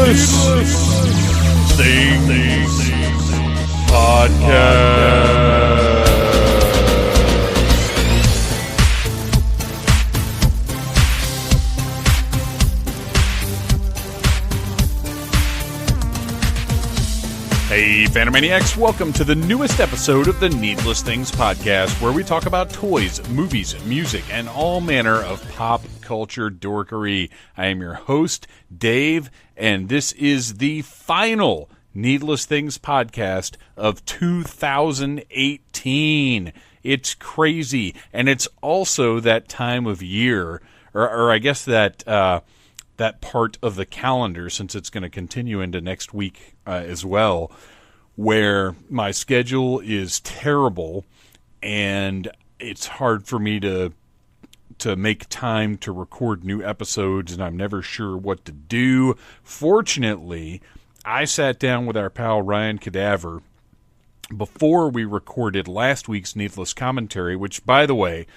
Things Podcast. Hey, Phantomaniacs, welcome to the newest episode of the Needless Things Podcast, where we talk about toys, movies, music, and all manner of pop culture dorkery. I am your host, Dave, and this is the final Needless Things Podcast of 2018. It's crazy, and it's also that time of year, or I guess that part of the calendar, since it's going to continue into next week as well, where my schedule is terrible and it's hard for me to make time to record new episodes, and I'm never sure what to do. Fortunately, I sat down with our pal Ryan Cadaver before we recorded last week's Needless Commentary, which, by the way,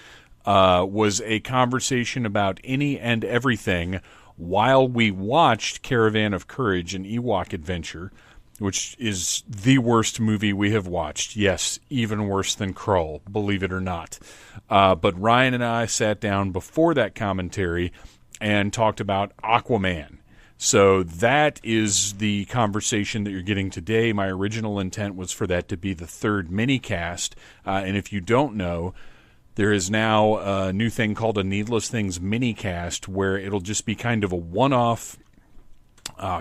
was a conversation about any and everything while we watched Caravan of Courage, an Ewok adventure, which is the worst movie we have watched. Yes, even worse than Krull, believe it or not. But Ryan and I sat down before that commentary and talked about Aquaman. So that is the conversation that you're getting today. My original intent was for that to be the third mini-cast. And if you don't know, there is now a new thing called a Needless Things mini-cast, where it'll just be kind of a one-off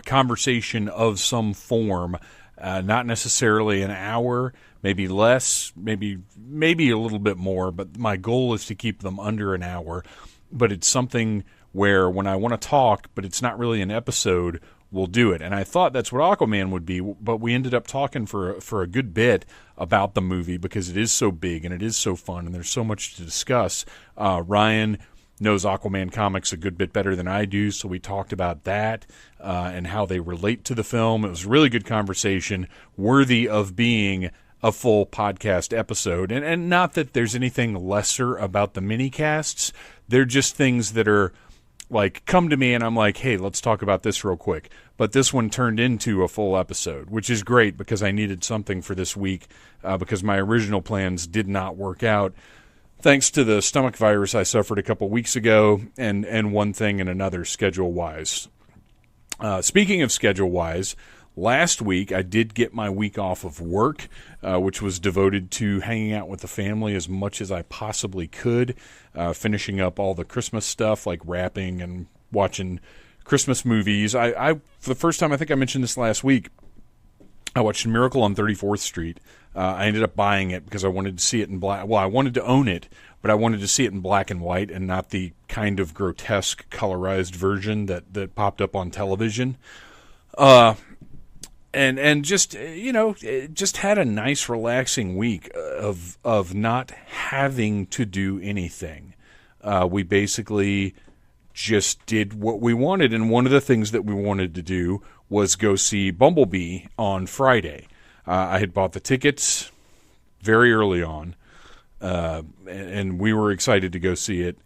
conversation of some form, not necessarily an hour, maybe less, maybe a little bit more, but my goal is to keep them under an hour. But it's something where when I want to talk, but it's not really an episode, we'll do it. And I thought that's what Aquaman would be, but we ended up talking for a good bit about the movie because it is so big and it is so fun and there's so much to discuss. Ryan knows Aquaman comics a good bit better than I do, so we talked about that and how they relate to the film. It was a really good conversation, worthy of being a full podcast episode. And not that there's anything lesser about the mini-casts. They're just things that are like, come to me and I'm like, hey, let's talk about this real quick. But this one turned into a full episode, which is great because I needed something for this week because my original plans did not work out thanks to the stomach virus I suffered a couple weeks ago and one thing and another schedule-wise. Speaking of schedule-wise, last week I did get my week off of work, which was devoted to hanging out with the family as much as I possibly could, finishing up all the Christmas stuff like wrapping and watching Christmas movies. I for the first time, I think I mentioned this last week, I watched Miracle on 34th Street. I ended up buying it because I wanted to see it in black. Well, I wanted to own it, but I wanted to see it in black and white and not the kind of grotesque colorized version that popped up on television. And just, just had a nice relaxing week of not having to do anything. We basically just did what we wanted, and one of the things that we wanted to do was go see Bumblebee on Friday. I had bought the tickets very early on, and we were excited to go see it.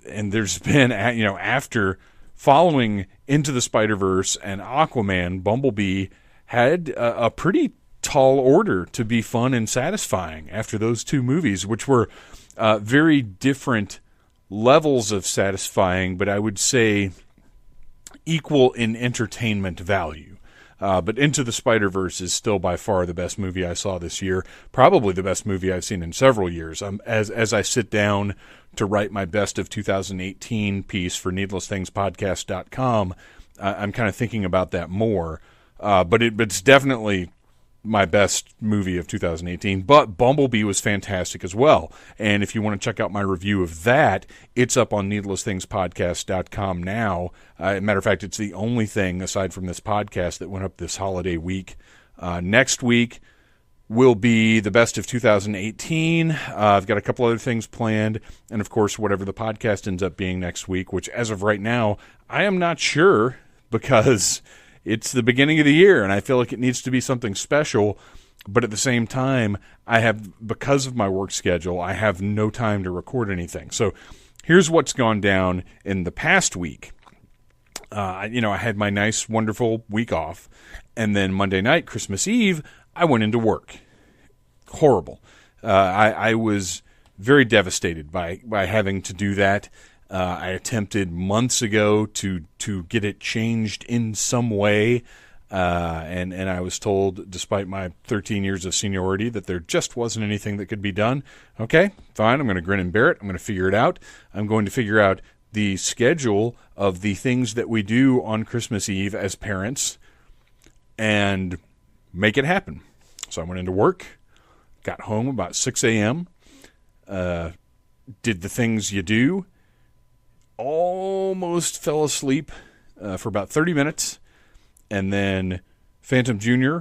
And there's been, after following Into the Spider-Verse and Aquaman, Bumblebee had a pretty tall order to be fun and satisfying after those two movies, which were very different levels of satisfying, but I would say equal in entertainment value. But Into the Spider-Verse is still by far the best movie I saw this year, probably the best movie I've seen in several years. As I sit down to write my best of 2018 piece for needlessthingspodcast.com, I'm kind of thinking about that more. But it's definitely my best movie of 2018. But Bumblebee was fantastic as well. And if you want to check out my review of that, it's up on needlessthingspodcast.com now. Matter of fact, it's the only thing, aside from this podcast, that went up this holiday week. Next week will be the best of 2018. I've got a couple other things planned. And, of course, whatever the podcast ends up being next week, which, as of right now, I am not sure because it's the beginning of the year, and I feel like it needs to be something special. But at the same time, because of my work schedule, I have no time to record anything. So here's what's gone down in the past week. I had my nice, wonderful week off. And then Monday night, Christmas Eve, I went into work. Horrible. I was very devastated by having to do that. I attempted months ago to get it changed in some way. And I was told, despite my 13 years of seniority, that there just wasn't anything that could be done. Okay, fine. I'm going to grin and bear it. I'm going to figure it out. I'm going to figure out the schedule of the things that we do on Christmas Eve as parents and make it happen. So I went into work, got home about 6 a.m., did the things you do, almost fell asleep for about 30 minutes, and then Phantom Jr.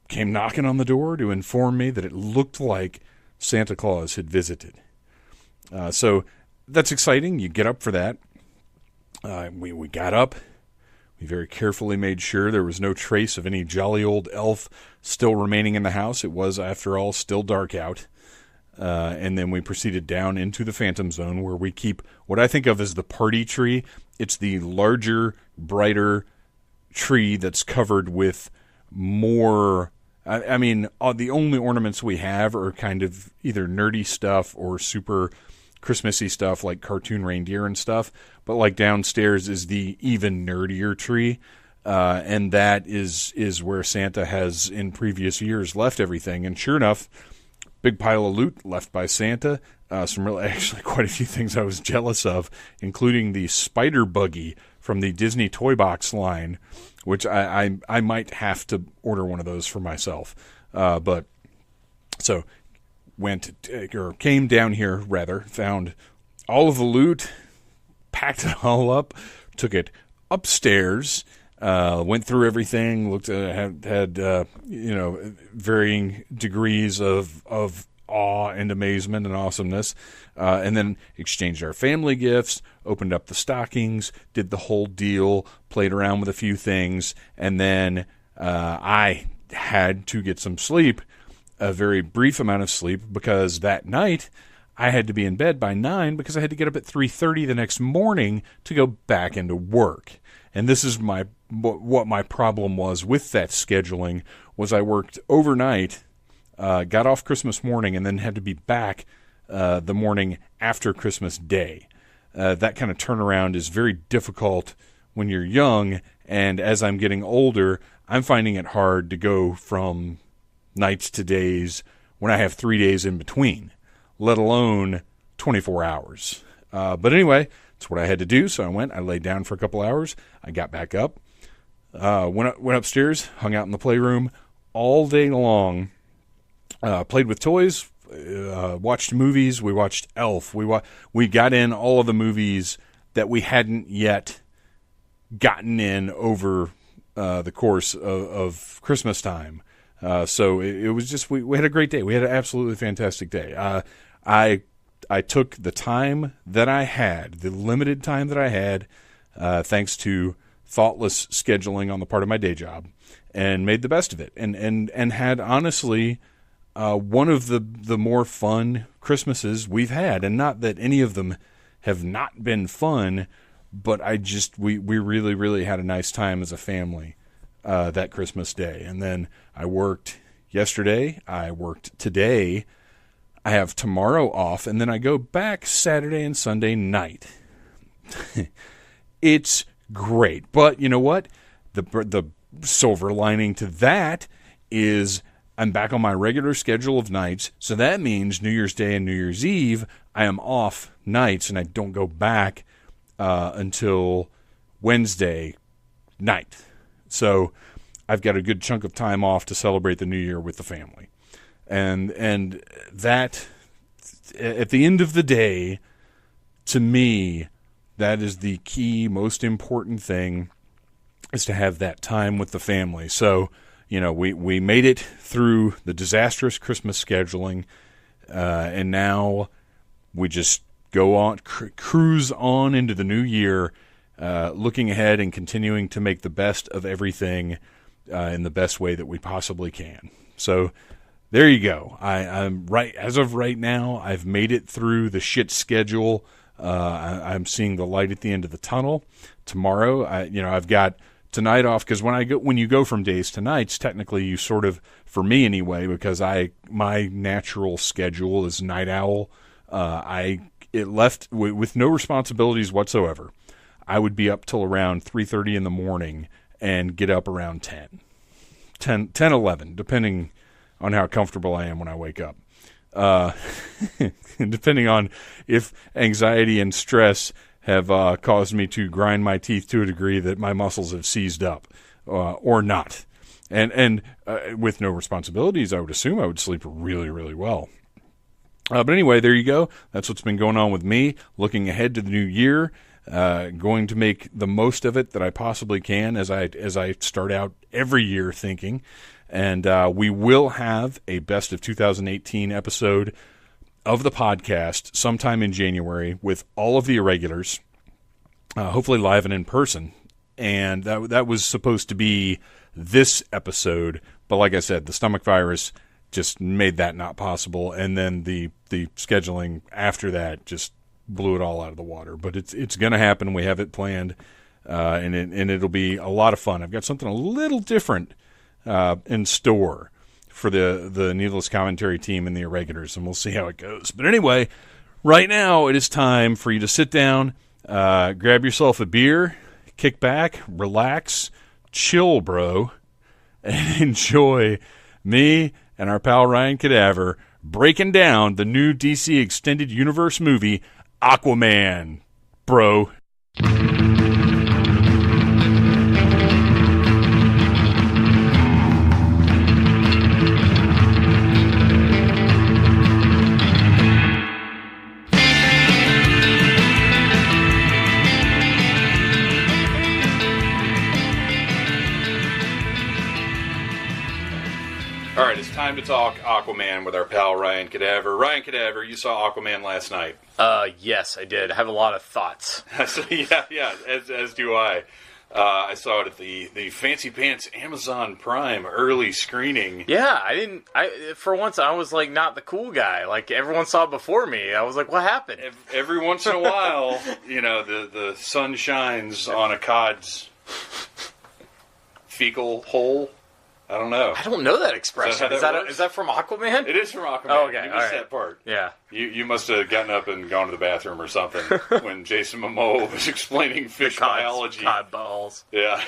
came knocking on the door to inform me that it looked like Santa Claus had visited. So that's exciting. You get up for that. We got up. We very carefully made sure there was no trace of any jolly old elf still remaining in the house. It was, after all, still dark out. And then we proceeded down into the Phantom Zone, where we keep what I think of as the party tree. It's the larger, brighter tree that's covered with more... the only ornaments we have are kind of either nerdy stuff or super Christmassy stuff like cartoon reindeer and stuff, but like downstairs is the even nerdier tree, and that is where Santa has in previous years left everything. And sure enough, big pile of loot left by Santa. Actually quite a few things I was jealous of, including the spider buggy from the Disney Toy Box line, which I might have to order one of those for myself. But so came down here rather, found all of the loot, packed it all up, took it upstairs, went through everything, looked at had varying degrees of awe and amazement and awesomeness, and then exchanged our family gifts, opened up the stockings, did the whole deal, played around with a few things, and then I had to get some sleep, a very brief amount of sleep, because that night I had to be in bed by 9 because I had to get up at 3:30 the next morning to go back into work. And this is what my problem was with that scheduling, was I worked overnight, got off Christmas morning, and then had to be back the morning after Christmas Day. That kind of turnaround is very difficult when you're young, and as I'm getting older, I'm finding it hard to go from nights to days when I have 3 days in between, let alone 24 hours. But anyway, it's what I had to do, so I laid down for a couple hours, I got back up, went upstairs, hung out in the playroom all day long, played with toys, watched movies. We watched Elf. We got in all of the movies that we hadn't yet gotten in over the course of Christmas time. So it was just, we had a great day. We had an absolutely fantastic day. I took the time that I had, the limited time that I had, thanks to thoughtless scheduling on the part of my day job, and made the best of it. And had honestly one of the more fun Christmases we've had. And not that any of them have not been fun, but we really, really had a nice time as a family that Christmas day. And then I worked yesterday, I worked today, I have tomorrow off, and then I go back Saturday and Sunday night. It's great. But you know what? The silver lining to that is I'm back on my regular schedule of nights, so that means New Year's Day and New Year's Eve, I am off nights, and I don't go back until Wednesday night. So I've got a good chunk of time off to celebrate the New Year with the family. And that, at the end of the day, to me, that is the key, most important thing, is to have that time with the family. So, we made it through the disastrous Christmas scheduling, and now we just go on, cruise on into the new year, looking ahead and continuing to make the best of everything in the best way that we possibly can. So there you go. I'm right as of right now. I've made it through the shit schedule I'm seeing the light at the end of the tunnel. Tomorrow, I've got tonight off, because when you go from days to nights, technically you sort of, for me anyway, because my natural schedule is night owl. It left with no responsibilities whatsoever. I would be up till around 3:30 in the morning and get up around 10, 11, depending on how comfortable I am when I wake up. Depending on if anxiety and stress have caused me to grind my teeth to a degree that my muscles have seized up, or not. And with no responsibilities, I would assume I would sleep really, really well. But anyway, there you go. That's what's been going on with me. Looking ahead to the new year, going to make the most of it that I possibly can, as I start out every year thinking. And we will have a best of 2018 episode of the podcast sometime in January with all of the irregulars, hopefully live and in person. And that was supposed to be this episode, but like I said, the stomach virus just made that not possible, and then the scheduling after that just blew it all out of the water. But it's going to happen. We have it planned, and it'll be a lot of fun. I've got something a little different in store for the Needless Commentary team and the irregulars, and we'll see how it goes. But anyway, right now it is time for you to sit down, grab yourself a beer, kick back, relax, chill, bro, and enjoy me and our pal Ryan Cadaver breaking down the new DC Extended Universe movie, Aquaman, bro. All right, it's time to talk Aquaman with our pal Ryan Cadaver. Ryan Cadaver, you saw Aquaman last night. Yes, I did. I have a lot of thoughts. yeah, as do I. I saw it at the Fancy Pants Amazon Prime early screening. Yeah, for once, I was like not the cool guy. Like everyone saw it before me. I was like, what happened? Every once in a while, the sun shines on a cod's fecal hole. I don't know. I don't know that expression. Is that from Aquaman? It is from Aquaman. Oh, okay. You missed that part. Yeah. You must have gotten up and gone to the bathroom or something when Jason Momoa was explaining fish biology. Cod balls. Yeah.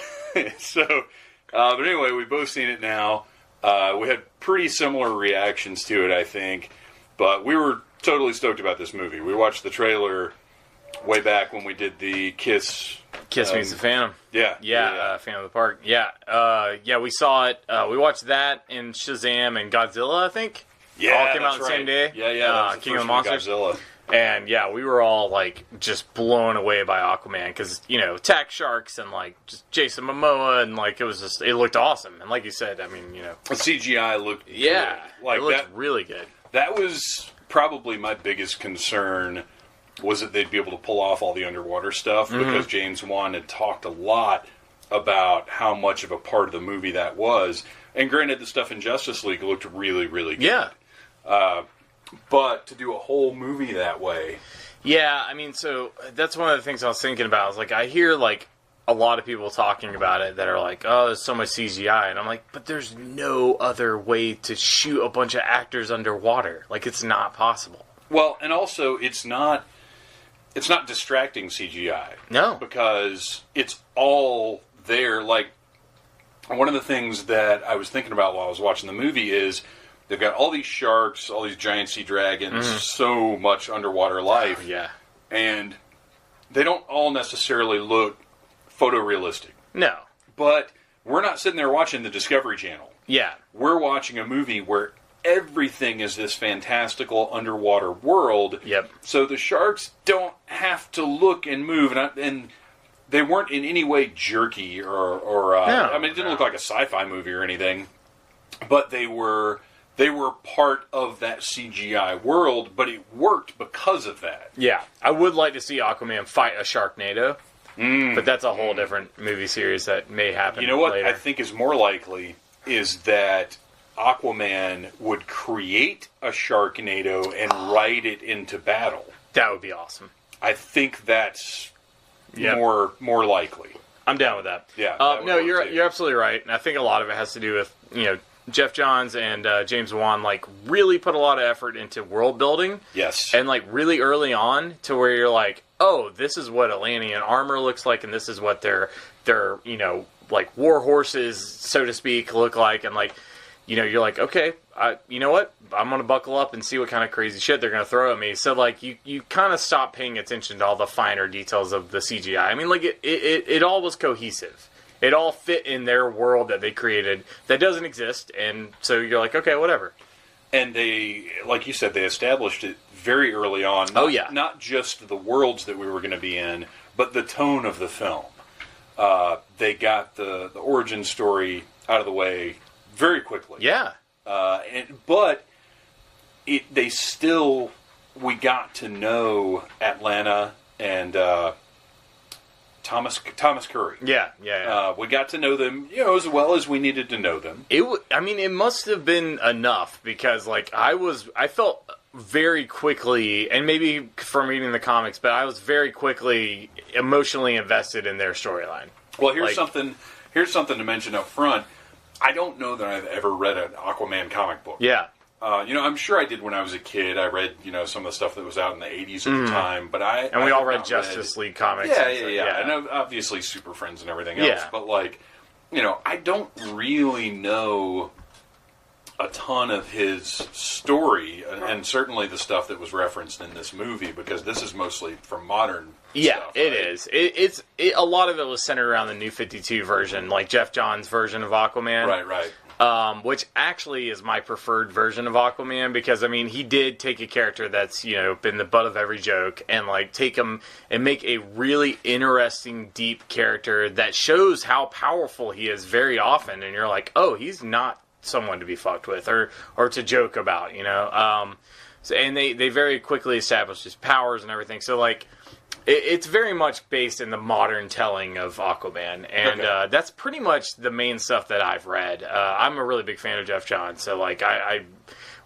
So, but anyway, we've both seen it now. We had pretty similar reactions to it, I think. But we were totally stoked about this movie. We watched the trailer way back when we did the Kiss Meets the Phantom. Yeah. Phantom of the Park. Yeah, we saw it. We watched that and Shazam and Godzilla, I think. Yeah, all came out the same day. Yeah. King of the Monsters. Godzilla. And yeah, we were all like just blown away by Aquaman because attack sharks and like just Jason Momoa and like it looked awesome. And like you said, I mean, the CGI looked good. Like it looked really good. That was probably my biggest concern. Was that they'd be able to pull off all the underwater stuff, because James Wan had talked a lot about how much of a part of the movie that was. And granted, the stuff in Justice League looked really, really good. Yeah. But to do a whole movie that way... Yeah, I mean, so that's one of the things I was thinking about. I was like, I hear like a lot of people talking about it that are like, oh, there's so much CGI. And I'm like, but there's no other way to shoot a bunch of actors underwater. Like, it's not possible. Well, and also, it's not distracting CGI. No. Because it's all there. Like, one of the things that I was thinking about while I was watching the movie is they've got all these sharks, all these giant sea dragons, so much underwater life. Oh, yeah. And they don't all necessarily look photorealistic. No. But we're not sitting there watching the Discovery Channel. Yeah. We're watching a movie where everything is this fantastical underwater world. Yep. So the sharks don't have to look and move, and they weren't in any way jerky or I mean, it didn't look like a sci-fi movie or anything, but they were part of that CGI world, but it worked because of that. Yeah. I would like to see Aquaman fight a Sharknado, but that's a whole different movie series that may happen. You know what later. I think is more likely is that Aquaman would create a Sharknado and ride it into battle. That would be awesome. I think that's more likely. I'm down with that. Yeah. No, you're absolutely right, and I think a lot of it has to do with Jeff Johns and James Wan like really put a lot of effort into world building. Yes. And like really early on to where you're like, oh, this is what Atlantean armor looks like, and this is what their like war horses, so to speak, look like, and like you're like, okay, you know what? I'm going to buckle up and see what kind of crazy shit they're going to throw at me. So, like, you kind of stop paying attention to all the finer details of the CGI. I mean, like, it all was cohesive. It all fit in their world that they created that doesn't exist. And so you're like, okay, whatever. And they, like you said, they established it very early on. Not just the worlds that we were going to be in, but the tone of the film. They got the origin story out of the way very quickly. Yeah. But we got to know Atlanta and Thomas Curry. Yeah. We got to know them, as well as we needed to know them. It must have been enough because, like, I felt very quickly, and maybe from reading the comics, but I was very quickly emotionally invested in their storyline. Well, here's something to mention up front. I don't know that I've ever read an Aquaman comic book. Yeah. I'm sure I did when I was a kid. I read, some of the stuff that was out in the 80s at the time. But we all read Justice League comics. Yeah. And obviously Super Friends and everything else. Yeah. But, like, I don't really know a ton of his story, and certainly the stuff that was referenced in this movie, because this is mostly from modern stuff. It is. It's a lot of it was centered around the New 52 version, like Jeff Johns' version of Aquaman. Right. Which actually is my preferred version of Aquaman, because, I mean, he did take a character that's, been the butt of every joke and, like, take him and make a really interesting, deep character that shows how powerful he is very often, and you're like, oh, he's not someone to be fucked with or to joke about, So, and they very quickly established his powers and everything. So, like, it's very much based in the modern telling of Aquaman, and that's pretty much the main stuff that I've read. I'm a really big fan of Jeff Johns, so like I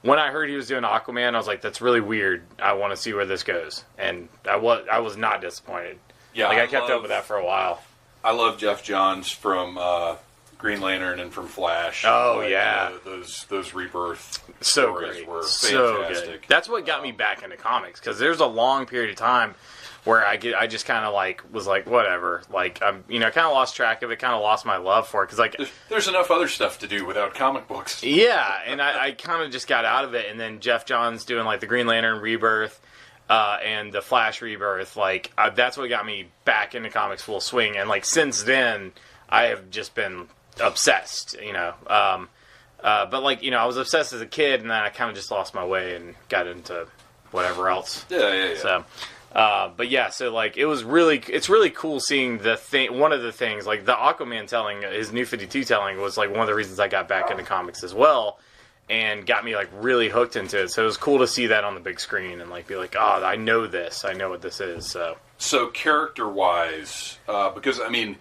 when I heard he was doing Aquaman, I was like, that's really weird. I want to see where this goes, and I was not disappointed. Yeah, like I kept up with that for a while. I love Jeff Johns from Green Lantern and from Flash. Oh, yeah. Those Rebirth stories were fantastic. So good. That's what got me back into comics, because there's a long period of time where I just kind of like was like, whatever, like I kind of lost track of it, kind of lost my love for it, because like there's enough other stuff to do without comic books. Yeah, and I kind of just got out of it, and then Jeff Johns doing like the Green Lantern Rebirth and the Flash Rebirth, like that's what got me back into comics full swing, and like since then I have just been obsessed, but like I was obsessed as a kid, and then I kind of just lost my way and got into whatever else. Yeah. So. But yeah, so like it's really cool seeing the thing. One of the things, like the Aquaman telling, his New 52 telling, was like one of the reasons I got back into comics as well, and got me like really hooked into it. So it was cool to see that on the big screen and like be like, oh, I know this, I know what this is. So character wise, because I mean,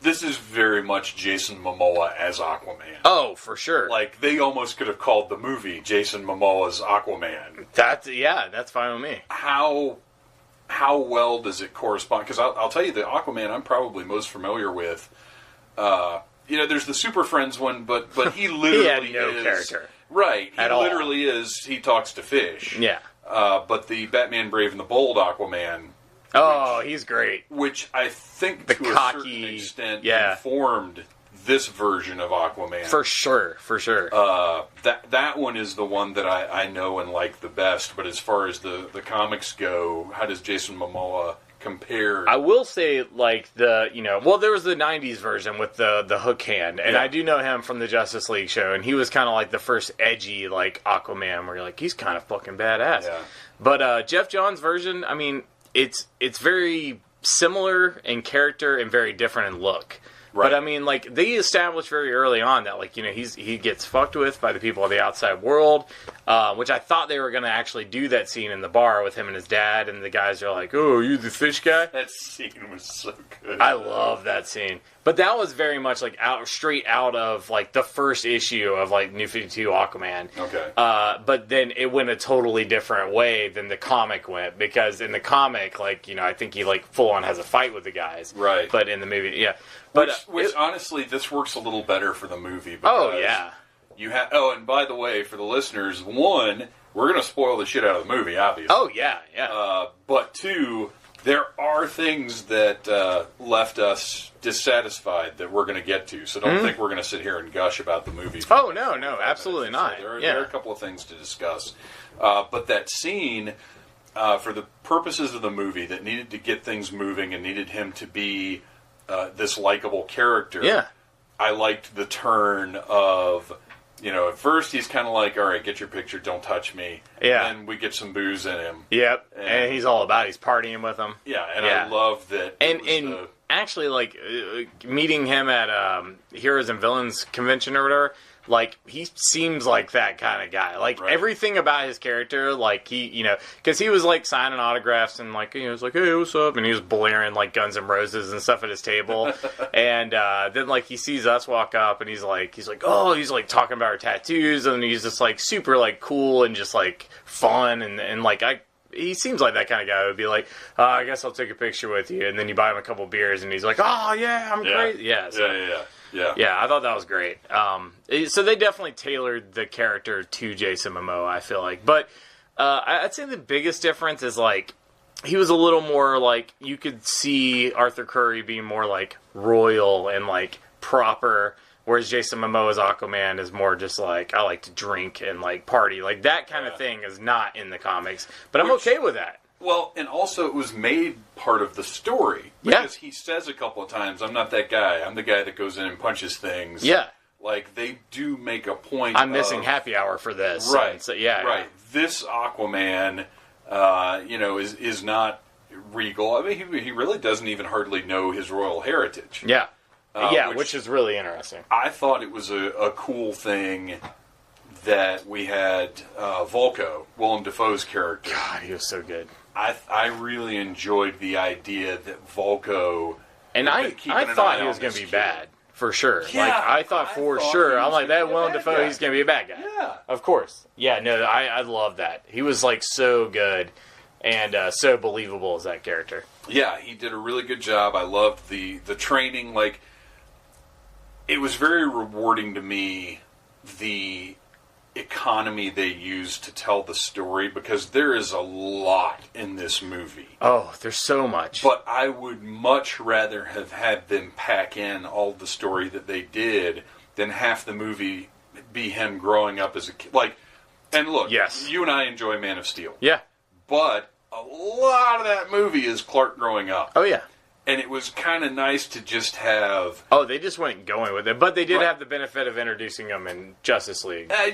this is very much Jason Momoa as Aquaman. Oh, for sure. Like they almost could have called the movie Jason Momoa's Aquaman. That's fine with me. How well does it correspond? Because I'll tell you, the Aquaman I'm probably most familiar with, there's the Super Friends one, but he literally he had no character. Right. He at all. literally is, he talks to fish. Yeah. But the Batman Brave and the Bold Aquaman. He's great. Which I think the to cocky, a certain extent informed this version of Aquaman. For sure. That one is the one that I know and like the best, but as far as the comics go, how does Jason Momoa compare? I will say, like, there was the 90s version with the hook hand, and I do know him from the Justice League show, and he was kind of like the first edgy, like, Aquaman, where you're like, he's kind of fucking badass. Yeah. But Jeff Johns' version, I mean, it's very similar in character and very different in look. Right. But I mean, like, they established very early on that, like, he gets fucked with by the people of the outside world, which I thought they were going to actually do that scene in the bar with him and his dad, and the guys are like, "Oh, you the fish guy?" That scene was so good. I love that scene. But that was very much like straight out of like the first issue of like New 52 Aquaman. Okay. But then it went a totally different way than the comic went, because in the comic, like, I think he like full on has a fight with the guys. Right. But in the movie, yeah. But Which honestly, this works a little better for the movie. Oh yeah. You have. Oh, and by the way, for the listeners, one, we're going to spoil the shit out of the movie, obviously. Oh yeah, yeah. But two, there are things that left us dissatisfied that we're going to get to. So don't think we're going to sit here and gush about the movie. Oh, no, absolutely not. So there are a couple of things to discuss. But that scene, for the purposes of the movie, that needed to get things moving and needed him to be this likable character. Yeah. I liked the turn of... at first he's kind of like, all right, get your picture, don't touch me. Yeah. And we get some booze in him. Yep. And he's all about it. He's partying with them. Yeah, and I love that. And actually, like, meeting him at Heroes and Villains convention or whatever, like, he seems like that kind of guy. Like, everything about his character, like, he, because he was, like, signing autographs and, like, he was like, hey, what's up? And he was blaring, like, Guns N' Roses and stuff at his table. And then, like, he sees us walk up and he's like, oh, he's, like, talking about our tattoos. And he's just, like, super, like, cool and just, like, fun. And like, he seems like that kind of guy who would be like, I guess I'll take a picture with you. And then you buy him a couple beers and he's like, oh, yeah, I'm great. Yeah. So, yeah, I thought that was great. So they definitely tailored the character to Jason Momoa, I feel like. But I'd say the biggest difference is, like, he was a little more, like, you could see Arthur Curry being more, like, royal and, like, proper, whereas Jason Momoa's Aquaman is more just, like, I like to drink and, like, party. Like, that kind of thing is not in the comics. But I'm okay with that. Well, and also it was made part of the story. Because he says a couple of times, I'm not that guy. I'm the guy that goes in and punches things. Yeah. Like, they do make a point I'm missing happy hour for this. Right. So, yeah. Right. This Aquaman, is not regal. I mean, he really doesn't even hardly know his royal heritage. Yeah. Which is really interesting. I thought it was a cool thing that we had Volko, Willem Dafoe's character. God, he was so good. I really enjoyed the idea that Volko... And I thought he was going to be bad, for sure. Yeah, like, I thought sure. I'm like, that Willem Dafoe, guy. he's going to be a bad guy. Yeah. Of course. Yeah, no, I love that. He was, like, so good and so believable as that character. Yeah, he did a really good job. I loved the training. Like, it was very rewarding to me, the economy they used to tell the story, because there is a lot in this movie. Oh, there's so much. But I would much rather have had them pack in all the story that they did than half the movie be him growing up as a kid. Like, and look, you and I enjoy Man of Steel. Yeah. But a lot of that movie is Clark growing up. Oh, yeah. And it was kind of nice to just have... Oh, they just went going with it. But they did have the benefit of introducing him in Justice League. But I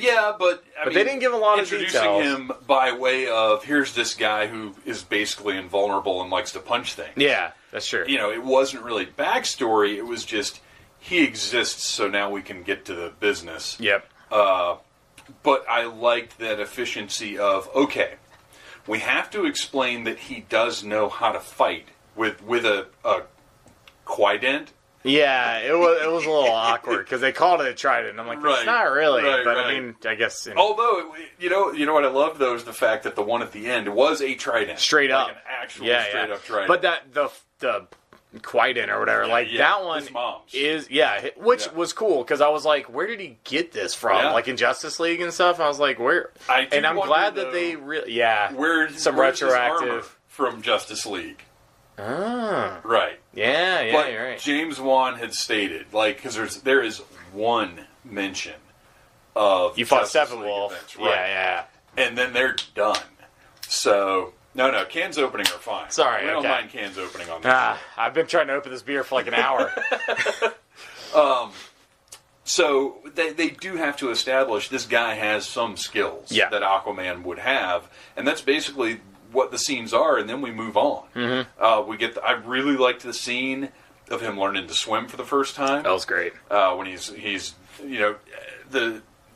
mean, they didn't give a lot of details. Introducing him by way of, here's this guy who is basically invulnerable and likes to punch things. Yeah, that's true. It wasn't really backstory. It was just, he exists, so now we can get to the business. Yep. But I liked that efficiency of, okay, we have to explain that he does know how to fight. With a quident. Yeah, it was a little awkward because they called it a trident. And I'm like, it's not really, but I mean, I guess. Although, you know what I love though is the fact that the one at the end was a trident, straight up, like an actual straight up trident. But that the quident or whatever, that one his mom's. is which was cool because I was like, where did he get this from? Yeah. Like in Justice League and stuff. I was like, where? And I'm glad that they really where's retroactive from Justice League. Ah. Right. Yeah, but you're right. James Wan had stated, like, because there is one mention of you fought Justice League Steppenwolf. Events, right? Yeah. And then they're done. So, no, cans opening are fine. Sorry, we don't mind cans opening on this. I've been trying to open this beer for like an hour. So, they do have to establish this guy has some skills that Aquaman would have, and that's basically what the scenes are, and then we move on. Mm-hmm. I really liked the scene of him learning to swim for the first time. That was great. When he's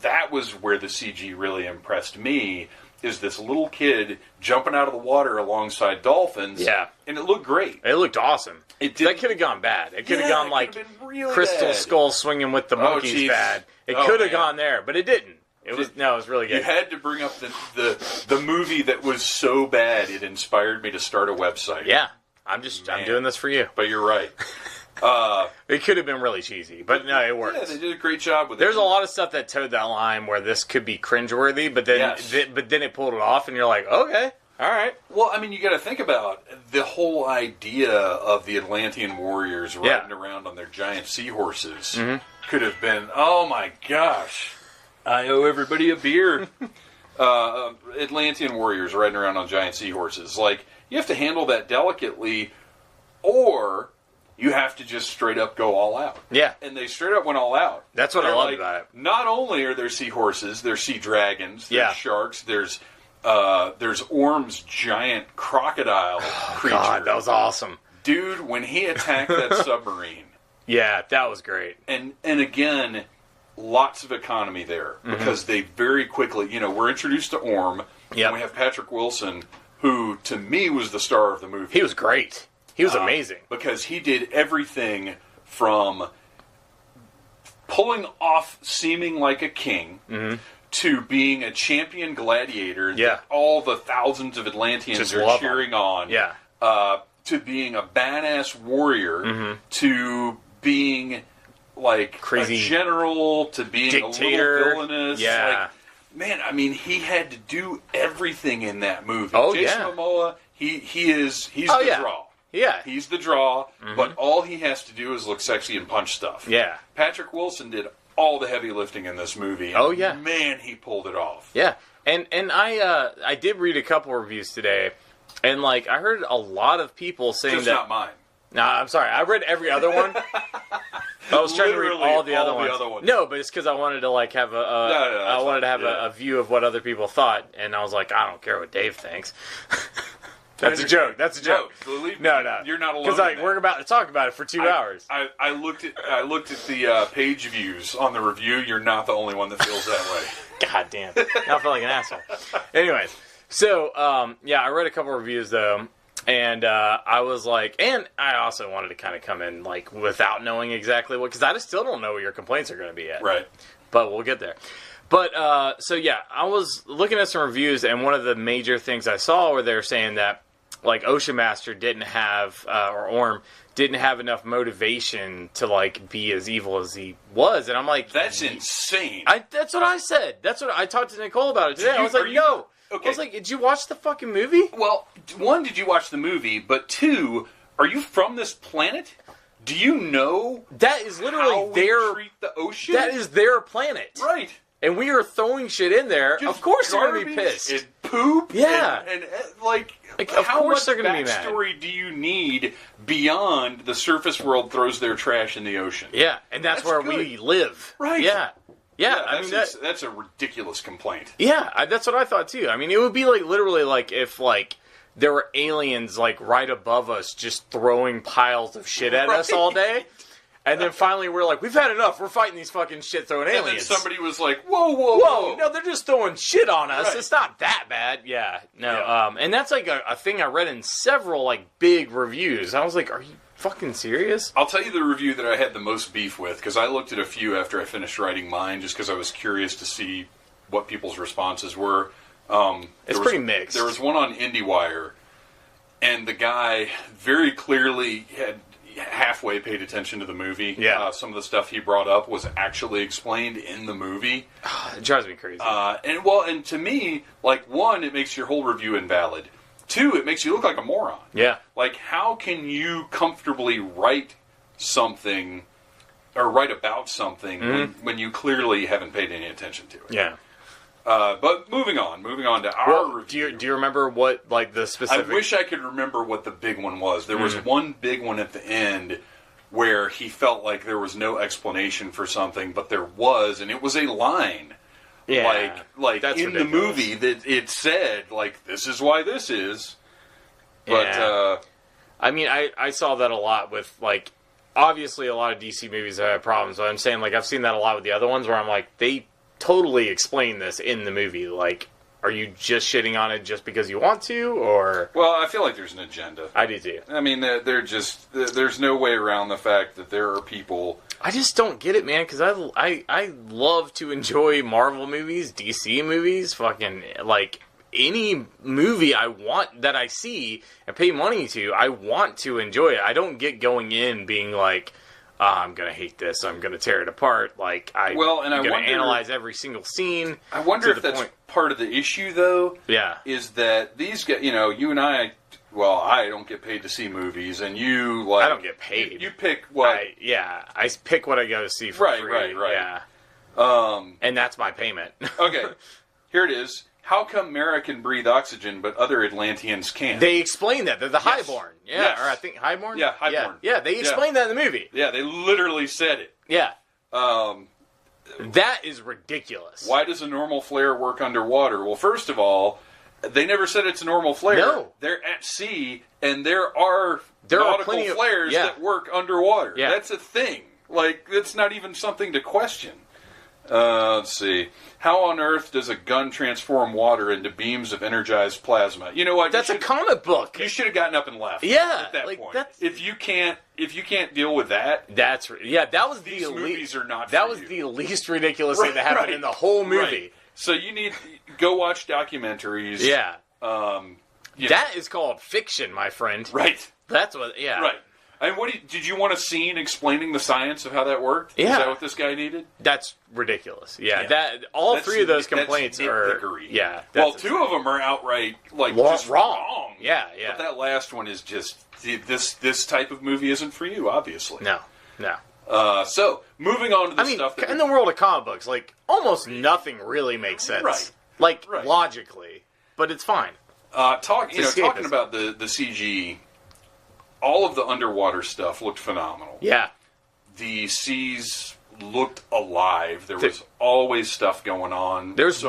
that was where the CG really impressed me, is this little kid jumping out of the water alongside dolphins. Yeah. And it looked great. It looked awesome. It did. That could have gone bad. It could have gone like really Crystal bad. Skull swinging with the monkeys bad. It could have gone there, but it didn't. It was really good. You had to bring up the movie that was so bad it inspired me to start a website. Yeah. I'm doing this for you. But you're right. It could have been really cheesy, but no, it worked. Yeah, they did a great job with it. There's a lot of stuff that towed that line where this could be cringeworthy, but then then it pulled it off, and you're like, okay, all right. Well, I mean, you got to think about the whole idea of the Atlantean warriors riding around on their giant seahorses. Could have been, oh my gosh, I owe everybody a beer. Atlantean warriors riding around on giant seahorses. Like, you have to handle that delicately, or you have to just straight up go all out. Yeah. And they straight up went all out. That's what I love about it. Not only are there seahorses, there's sea dragons, there's sharks, there's Orm's giant crocodile creature. God, that was awesome. Dude, when he attacked that submarine. Yeah, that was great. And again, lots of economy there. Because they very quickly, we're introduced to Orm. Yep. And we have Patrick Wilson, who, to me, was the star of the movie. He was great. He was amazing. Because he did everything from pulling off seeming like a king to being a champion gladiator that all the thousands of Atlanteans are cheering on. Yeah. To being a badass warrior to being like crazy a general to being dictator. A little villainous. Yeah. Man, I mean, he had to do everything in that movie. Oh, Jason Momoa, he's the draw. Yeah. He's the draw, but all he has to do is look sexy and punch stuff. Yeah. Patrick Wilson did all the heavy lifting in this movie. Oh, yeah. Man, he pulled it off. Yeah. And I did read a couple reviews today, and like I heard a lot of people saying Just that. not mine. No, I'm sorry. I read every other one. I was trying to read all the other ones. No, but it's because I wanted to like have I wanted to have a view of what other people thought, and I was like, I don't care what Dave thinks. That's a joke. That's a joke. No. You're not alone. Because we're about to talk about it for 2 hours. I looked at the page views on the review. You're not the only one that feels that way. God damn. Now I feel like an asshole. Anyways, so I read a couple reviews though, and I was like, and I also wanted to kind of come in like without knowing exactly what, because I just still don't know what your complaints are going to be yet. Right. But we'll get there. But, I was looking at some reviews, and one of the major things I saw where they were saying that, like, Ocean Master didn't have, or Orm, didn't have enough motivation to, like, be as evil as he was. And I'm like... That's insane. That's what I said. That's what I talked to Nicole about it today. I was like, no. Okay. I was like, did you watch the fucking movie? Well, one, did you watch the movie? But two, are you from this planet? Do you know that is literally how we treat the ocean? That is their planet. Right. And we are throwing shit in there. Just of course they're going to be pissed. And poop. Yeah. And of how course much they're going to be mad. backstory do you need beyond the surface world throws their trash in the ocean? Yeah, and that's where good. We live. Right. Yeah. I mean, that's a ridiculous complaint. Yeah, that's what I thought too. I mean, it would be like literally like if like there were aliens like right above us just throwing piles of shit at us all day. And then finally we're like, we've had enough. We're fighting these fucking shit-throwing aliens. And then somebody was like, whoa. No, they're just throwing shit on us. Right. It's not that bad. Yeah. No. And that's like a thing I read in several like big reviews. I was like, are you fucking serious? I'll tell you the review that I had the most beef with, because I looked at a few after I finished writing mine, just because I was curious to see what people's responses were. It's pretty mixed. There was one on IndieWire, and the guy very clearly had halfway paid attention to the movie. Yeah. Some of the stuff he brought up was actually explained in the movie. It drives me crazy. And to me, like, one, it makes your whole review invalid. Two, it makes you look like a moron. Yeah. Like, how can you comfortably write something or write about something when you clearly haven't paid any attention to it? Yeah. But moving on to our review. Do you remember what, like, the specific... I wish I could remember what the big one was. There was one big one at the end where he felt like there was no explanation for something, but there was, and it was a line. Yeah. Like that's in ridiculous. the movie that it said, like, this is why this is. But, yeah. I mean, I saw that a lot with, like, obviously a lot of DC movies have had problems, but I'm saying, like, I've seen that a lot with the other ones where I'm like, they totally explain this in the movie. Like, are you just shitting on it just because you want to, or? Well, I feel like there's an agenda. I do too. I mean, there's no way around the fact that there are people. I just don't get it, man, because I love to enjoy Marvel movies, DC movies, fucking, like, any movie I want that I see and pay money to, I want to enjoy it. I don't get going in being like, I'm going to hate this, I'm going to tear it apart. Like, I'm going to analyze every single scene. I wonder if that's part of the issue, though. Yeah. Is that these guys, you and I, well, I don't get paid to see movies, and you, like... I don't get paid. You pick what... I pick what I go to see for free. Right. Yeah. And that's my payment. Okay, here it is. How come Mera can breathe oxygen, but other Atlanteans can't? They explain that. They're the Highborn. Yeah, yes. Or I think Highborn? Yeah, Highborn. Yeah, they explained that in the movie. Yeah, they literally said it. Yeah. That is ridiculous. Why does a normal flare work underwater? Well, first of all, they never said it's a normal flare. No. They're at sea, and there are nautical flares that work underwater. Yeah. That's a thing. Like, that's not even something to question. Let's see. How on earth does a gun transform water into beams of energized plasma? You know what? That's a comic book. You should have gotten up and left. Yeah, at that point. That's... If you can't deal with that, that was these movies are not. That was the least ridiculous thing that happened in the whole movie. Right. So you need go watch documentaries. Yeah. That is called fiction, my friend. Right. That's what. Yeah. Right. And did you want a scene explaining the science of how that worked? Yeah. Is that what this guy needed? That's ridiulous. Yeah. All three of those complaints are. Yeah. Well, two of them are outright just wrong. Yeah. But that last one is just this type of movie isn't for you, obviously. No. So moving on to the stuff that in the world of comic books, like almost nothing really makes sense. Right. Like logically, but it's fine. Talking about the CG. All of the underwater stuff looked phenomenal. Yeah. The seas looked alive. There was always stuff going on. There was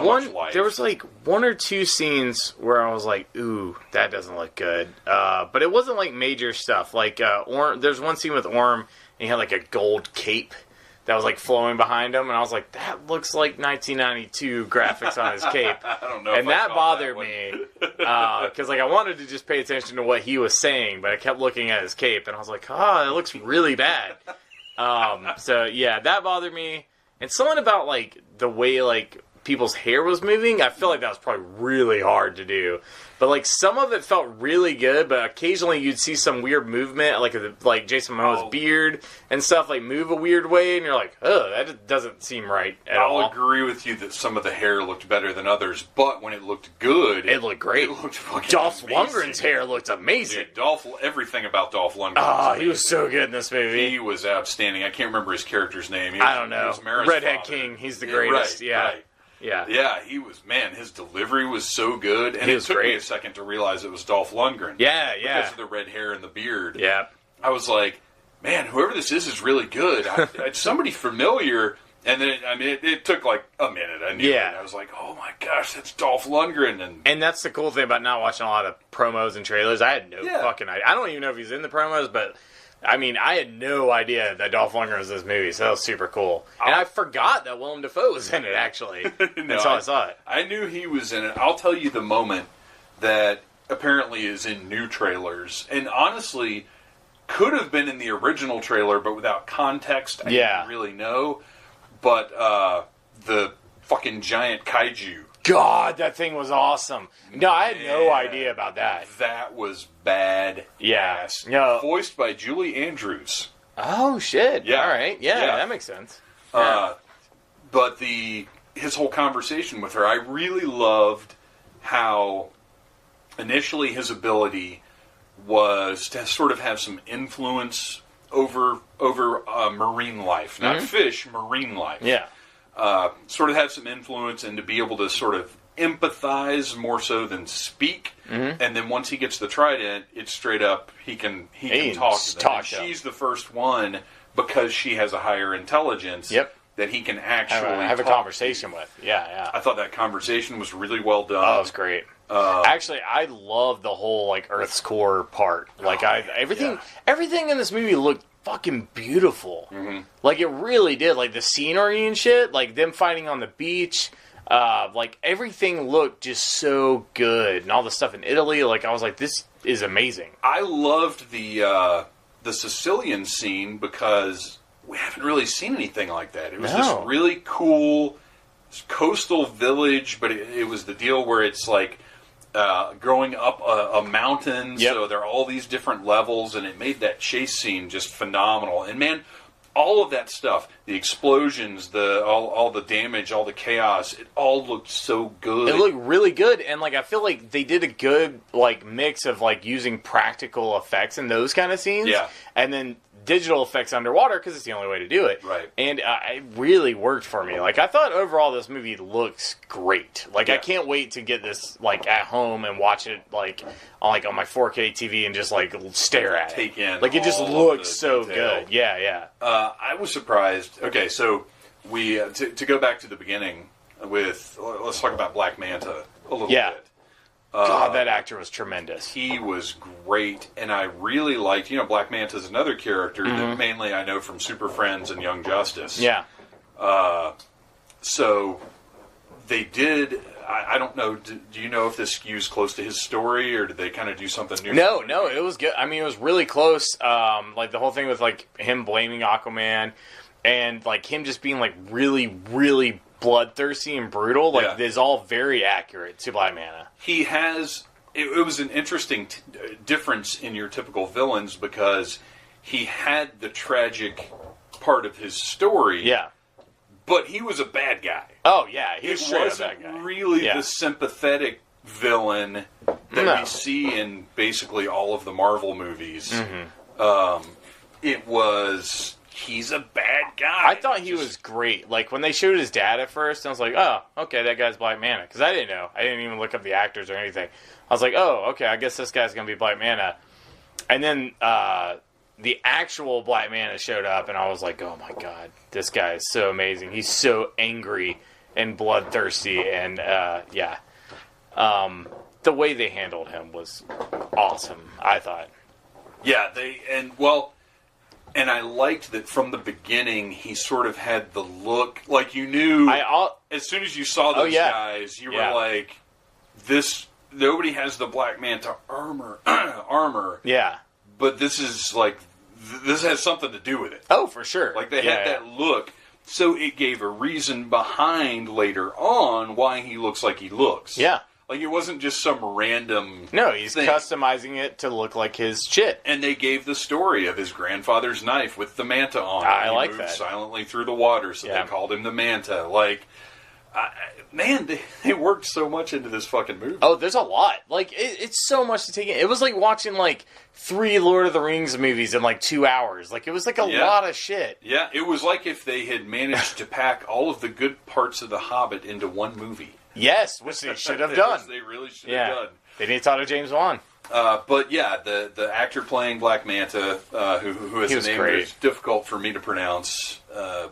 like one or two scenes where I was like, ooh, that doesn't look good. But it wasn't like major stuff. Like there's one scene with Orm, and he had like a gold cape that was like flowing behind him, and I was like, that looks like 1992 graphics on his cape. I don't know. And that bothered me because like I wanted to just pay attention to what he was saying, but I kept looking at his cape, and I was like, it looks really bad. So yeah, that bothered me. And something about like the way like people's hair was moving, I feel like that was probably really hard to do. But like some of it felt really good, but occasionally you'd see some weird movement, like Jason Momoa's beard and stuff, like move a weird way, and you're like, that doesn't seem right at all. I'll agree with you that some of the hair looked better than others, but when it looked good, it looked great. It looked fucking Dolph amazing. Lundgren's hair looked amazing. Dude, everything about Dolph Lundgren. He was so good in this movie. He was outstanding. I can't remember his character's name. I don't know. Redhead King. He's the greatest. Right. Yeah, he was, his delivery was so good, and it took me a second to realize it was Dolph Lundgren. Yeah. Because of the red hair and the beard. Yeah. I was like, man, whoever this is really good. It's somebody familiar, and then, it took like a minute. I knew it. I was like, oh my gosh, that's Dolph Lundgren. And that's the cool thing about not watching a lot of promos and trailers. I had no fucking idea. I don't even know if he's in the promos, but... I had no idea that Dolph Lundgren was in this movie, so that was super cool. And I forgot that Willem Dafoe was in it, actually, until I saw it. I knew he was in it. I'll tell you the moment that apparently is in new trailers, and honestly, could have been in the original trailer, but without context, I didn't really know. But the fucking giant kaiju. God, that thing was awesome. No, I had no idea about that. That was bad. Yeah. No. Voiced by Julie Andrews. Oh, shit. Yeah. All right. Yeah, that makes sense. But his whole conversation with her, I really loved how initially his ability was to sort of have some influence over marine life. Not fish, marine life. Yeah. Sort of have some influence and to be able to sort of empathize more so than speak. Mm-hmm. And then once he gets the trident, it's straight up he can talk to them. She's the first one because she has a higher intelligence that he can actually have a conversation with. Yeah. I thought that conversation was really well done. Oh, it was great. Actually, I love the whole like Earth's core part. Like everything in this movie looked fucking beautiful. Mm-hmm. Like it really did. Like the scenery and shit. Like them fighting on the beach. Like, everything looked just so good. And all the stuff in Italy, like, I was like, this is amazing. I loved the Sicilian scene because we haven't really seen anything like that. It was this really cool coastal village, but it was the deal where it's like growing up a mountain, so there are all these different levels, and it made that chase scene just phenomenal. And man, all of that stuff, the explosions, all the damage, all the chaos, it all looked so good. It looked really good, and like I feel like they did a good like mix of like using practical effects in those kind of scenes, and then digital effects underwater because it's the only way to do it. Right. And it really worked for me. Like I thought overall this movie looks great. Like I can't wait to get this like at home and watch it like on my 4K TV and just like stare at Take it. in Like it just looks so good. Yeah. I was surprised. Okay, so we to go back to the beginning with let's talk about Black Manta a little bit. God, that actor was tremendous. He was great, and I really liked, Black Manta's another character that mainly I know from Super Friends and Young Justice. Yeah. So they did, I don't know, do you know if this skews close to his story, or did they kind of do something new? No, it was good. I mean, it was really close. Like the whole thing with like him blaming Aquaman and like him just being like really, really bloodthirsty and brutal, like is all very accurate to Black Manta. He has. It was an interesting difference in your typical villains because he had the tragic part of his story. But he was a bad guy. Oh yeah, he was straight up wasn't bad guy. Really the sympathetic villain that we see in basically all of the Marvel movies. It was. He's a bad guy. I thought he was great. Like, when they showed his dad at first, I was like, oh, okay, that guy's Black Manta. Because I didn't know. I didn't even look up the actors or anything. I was like, oh, okay, I guess this guy's going to be Black Manta. And then the actual Black Manta showed up, and I was like, oh, my God, this guy is so amazing. He's so angry and bloodthirsty. And, the way they handled him was awesome, I thought. Yeah, and I liked that from the beginning, he sort of had the look, like you knew, as soon as you saw those guys, you were like, nobody has the Black Manta armor, but this is like, this has something to do with it. Oh, for sure. Like, they had that look, so it gave a reason behind later on why he looks like he looks. Yeah. Like, it wasn't just some random No, he's customizing it to look like his shit. And they gave the story of his grandfather's knife with the Manta on it. I like that. He moved silently through the water, so they called him the Manta. Like, man, they worked so much into this fucking movie. Oh, there's a lot. Like, it's so much to take in. It was like watching, like, 3 Lord of the Rings movies in, like, 2 hours. Like, it was, like, a lot of shit. Yeah, it was like if they had managed to pack all of the good parts of The Hobbit into one movie. Yes, which they should have done. They really should have done. They need to talk to James Wan. But yeah, the actor playing Black Manta, who has a name that is difficult for me to pronounce,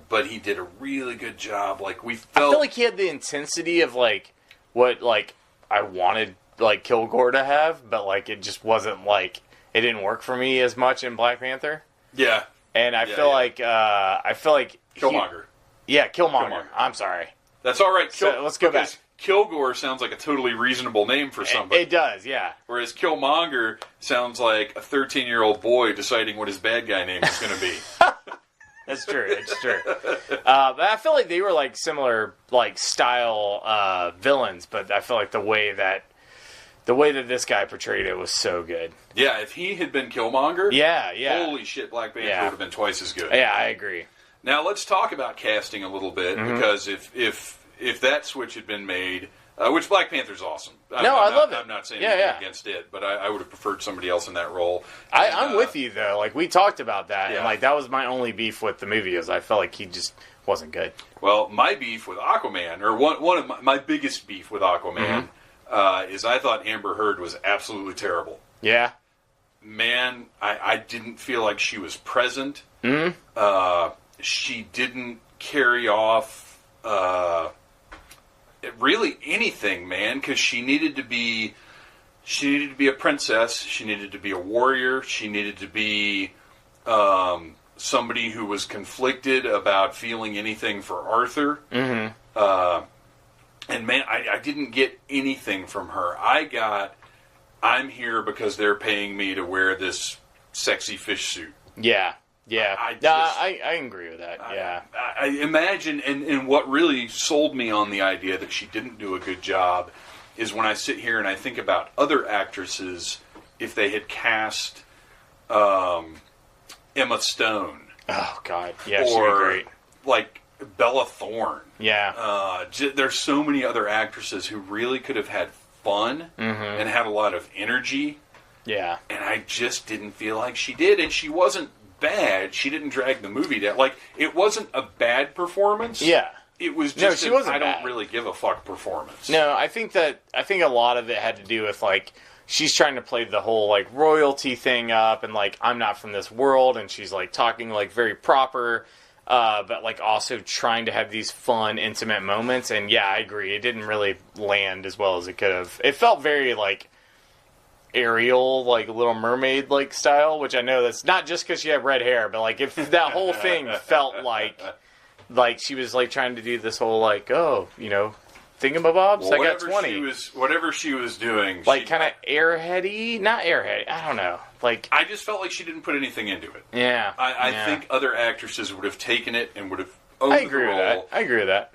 but he did a really good job. Like, I feel like he had the intensity of like what like I wanted like Kilgore to have, but like it just wasn't like it didn't work for me as much in Black Panther. Yeah, and I feel like Killmonger. Killmonger. I'm sorry. That's all right. So let's go back. Kilgore sounds like a totally reasonable name for somebody. It does, yeah. Whereas Killmonger sounds like a 13-year-old boy deciding what his bad guy name is going to be. That's true. It's true. But I feel like they were like similar, like style villains. But I feel like the way that this guy portrayed it was so good. Yeah, if he had been Killmonger, holy shit, Black Panther would have been twice as good. Yeah, I agree. Now let's talk about casting a little bit because if that switch had been made, which Black Panther's awesome. I love it. I'm not saying anything against it, but I would have preferred somebody else in that role. I'm with you though. Like we talked about that, and like that was my only beef with the movie, is I felt like he just wasn't good. Well, my beef with Aquaman, or one of my biggest beef with Aquaman, is I thought Amber Heard was absolutely terrible. Yeah. Man, I didn't feel like she was present. She didn't carry off really anything, man, because she needed to be a princess. She needed to be a warrior. She needed to be somebody who was conflicted about feeling anything for Arthur. And man, I didn't get anything from her. I'm here because they're paying me to wear this sexy fish suit. Yeah. Yeah. I agree with that. Yeah. I imagine, and what really sold me on the idea that she didn't do a good job is when I sit here and I think about other actresses, if they had cast Emma Stone. Oh, God. Yeah, she'd be great. Like Bella Thorne. Yeah. There's so many other actresses who really could have had fun and had a lot of energy. Yeah. And I just didn't feel like she did. And she wasn't bad. She didn't drag the movie down. Like, it wasn't a bad performance. Yeah. It was just she wasn't I don't bad. really give a fuck performance. No, I think a lot of it had to do with, like, she's trying to play the whole, like, royalty thing up and, like, I'm not from this world, and she's, like, talking, like, very proper, but, like, also trying to have these fun, intimate moments, and, yeah, I agree. It didn't really land as well as it could have. It felt very, like, Ariel, like, Little Mermaid, like, style, which I know that's not just because she had red hair, but, like, if that whole thing felt like she was, like, trying to do this whole, like, oh, you know, thingamabobs, I got 20. Whatever she was doing. Like, kind of airheady? Not airheady, I don't know. Like, I just felt like she didn't put anything into it. Yeah. I think other actresses would have taken it and would have owned the role. I agree with that.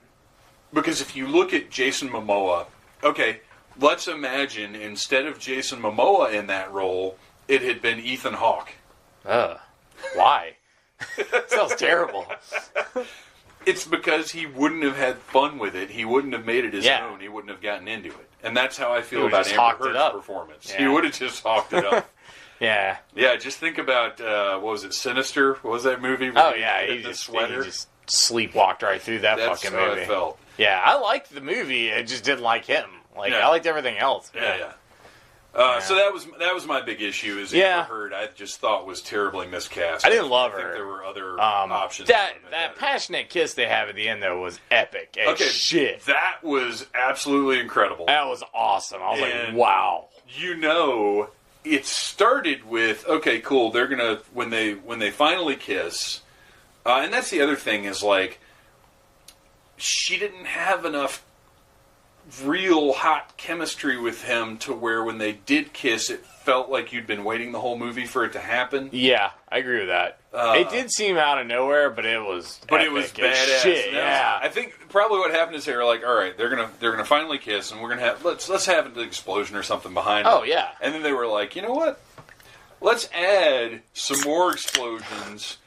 Because if you look at Jason Momoa, okay, let's imagine instead of Jason Momoa in that role, it had been Ethan Hawke. Why? Sounds terrible. It's because he wouldn't have had fun with it. He wouldn't have made it his own. He wouldn't have gotten into it. And that's how I feel about Amber Heard's performance. Yeah. He would have just hawked it up. Yeah. Yeah, just think about, what was it, Sinister? What was that movie? He just sleepwalked right through that fucking movie. That's how I felt. Yeah, I liked the movie. I just didn't like him. Like, I liked everything else. Yeah. So that was my big issue. Is Amber Heard, I just thought was terribly miscast. I didn't love her. I think there were other options. That passionate kiss they have at the end though was epic. Shit, that was absolutely incredible. That was awesome. I was like, wow. You know, it started with okay, cool. They're gonna when they finally kiss, and that's the other thing is like she didn't have enough real hot chemistry with him to where when they did kiss, it felt like you'd been waiting the whole movie for it to happen. Yeah, I agree with that. It did seem out of nowhere, but it was it was badass. Shit, yeah. I think probably what happened is they were like, all right, they're gonna finally kiss, and we're gonna have let's have an explosion or something behind them. Oh yeah. And then they were like, you know what? Let's add some more explosions.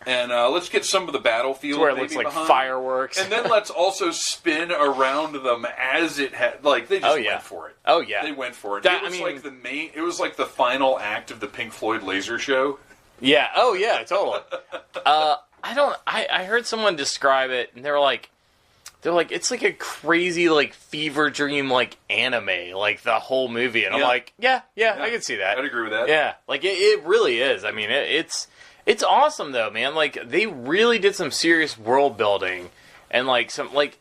And let's get some of the battlefield. Where it looks like behind. Fireworks. And then let's also spin around them as it had. Like they just went for it. Oh yeah, they went for it. It was like the final act of the Pink Floyd laser show. Yeah. Oh yeah, totally. I heard someone describe it, and they're like, it's like a crazy like fever dream like anime, like the whole movie, and I'm like, yeah, I can see that. I'd agree with that. Yeah, like it really is. I mean, It's awesome though, man. Like they really did some serious world building, and like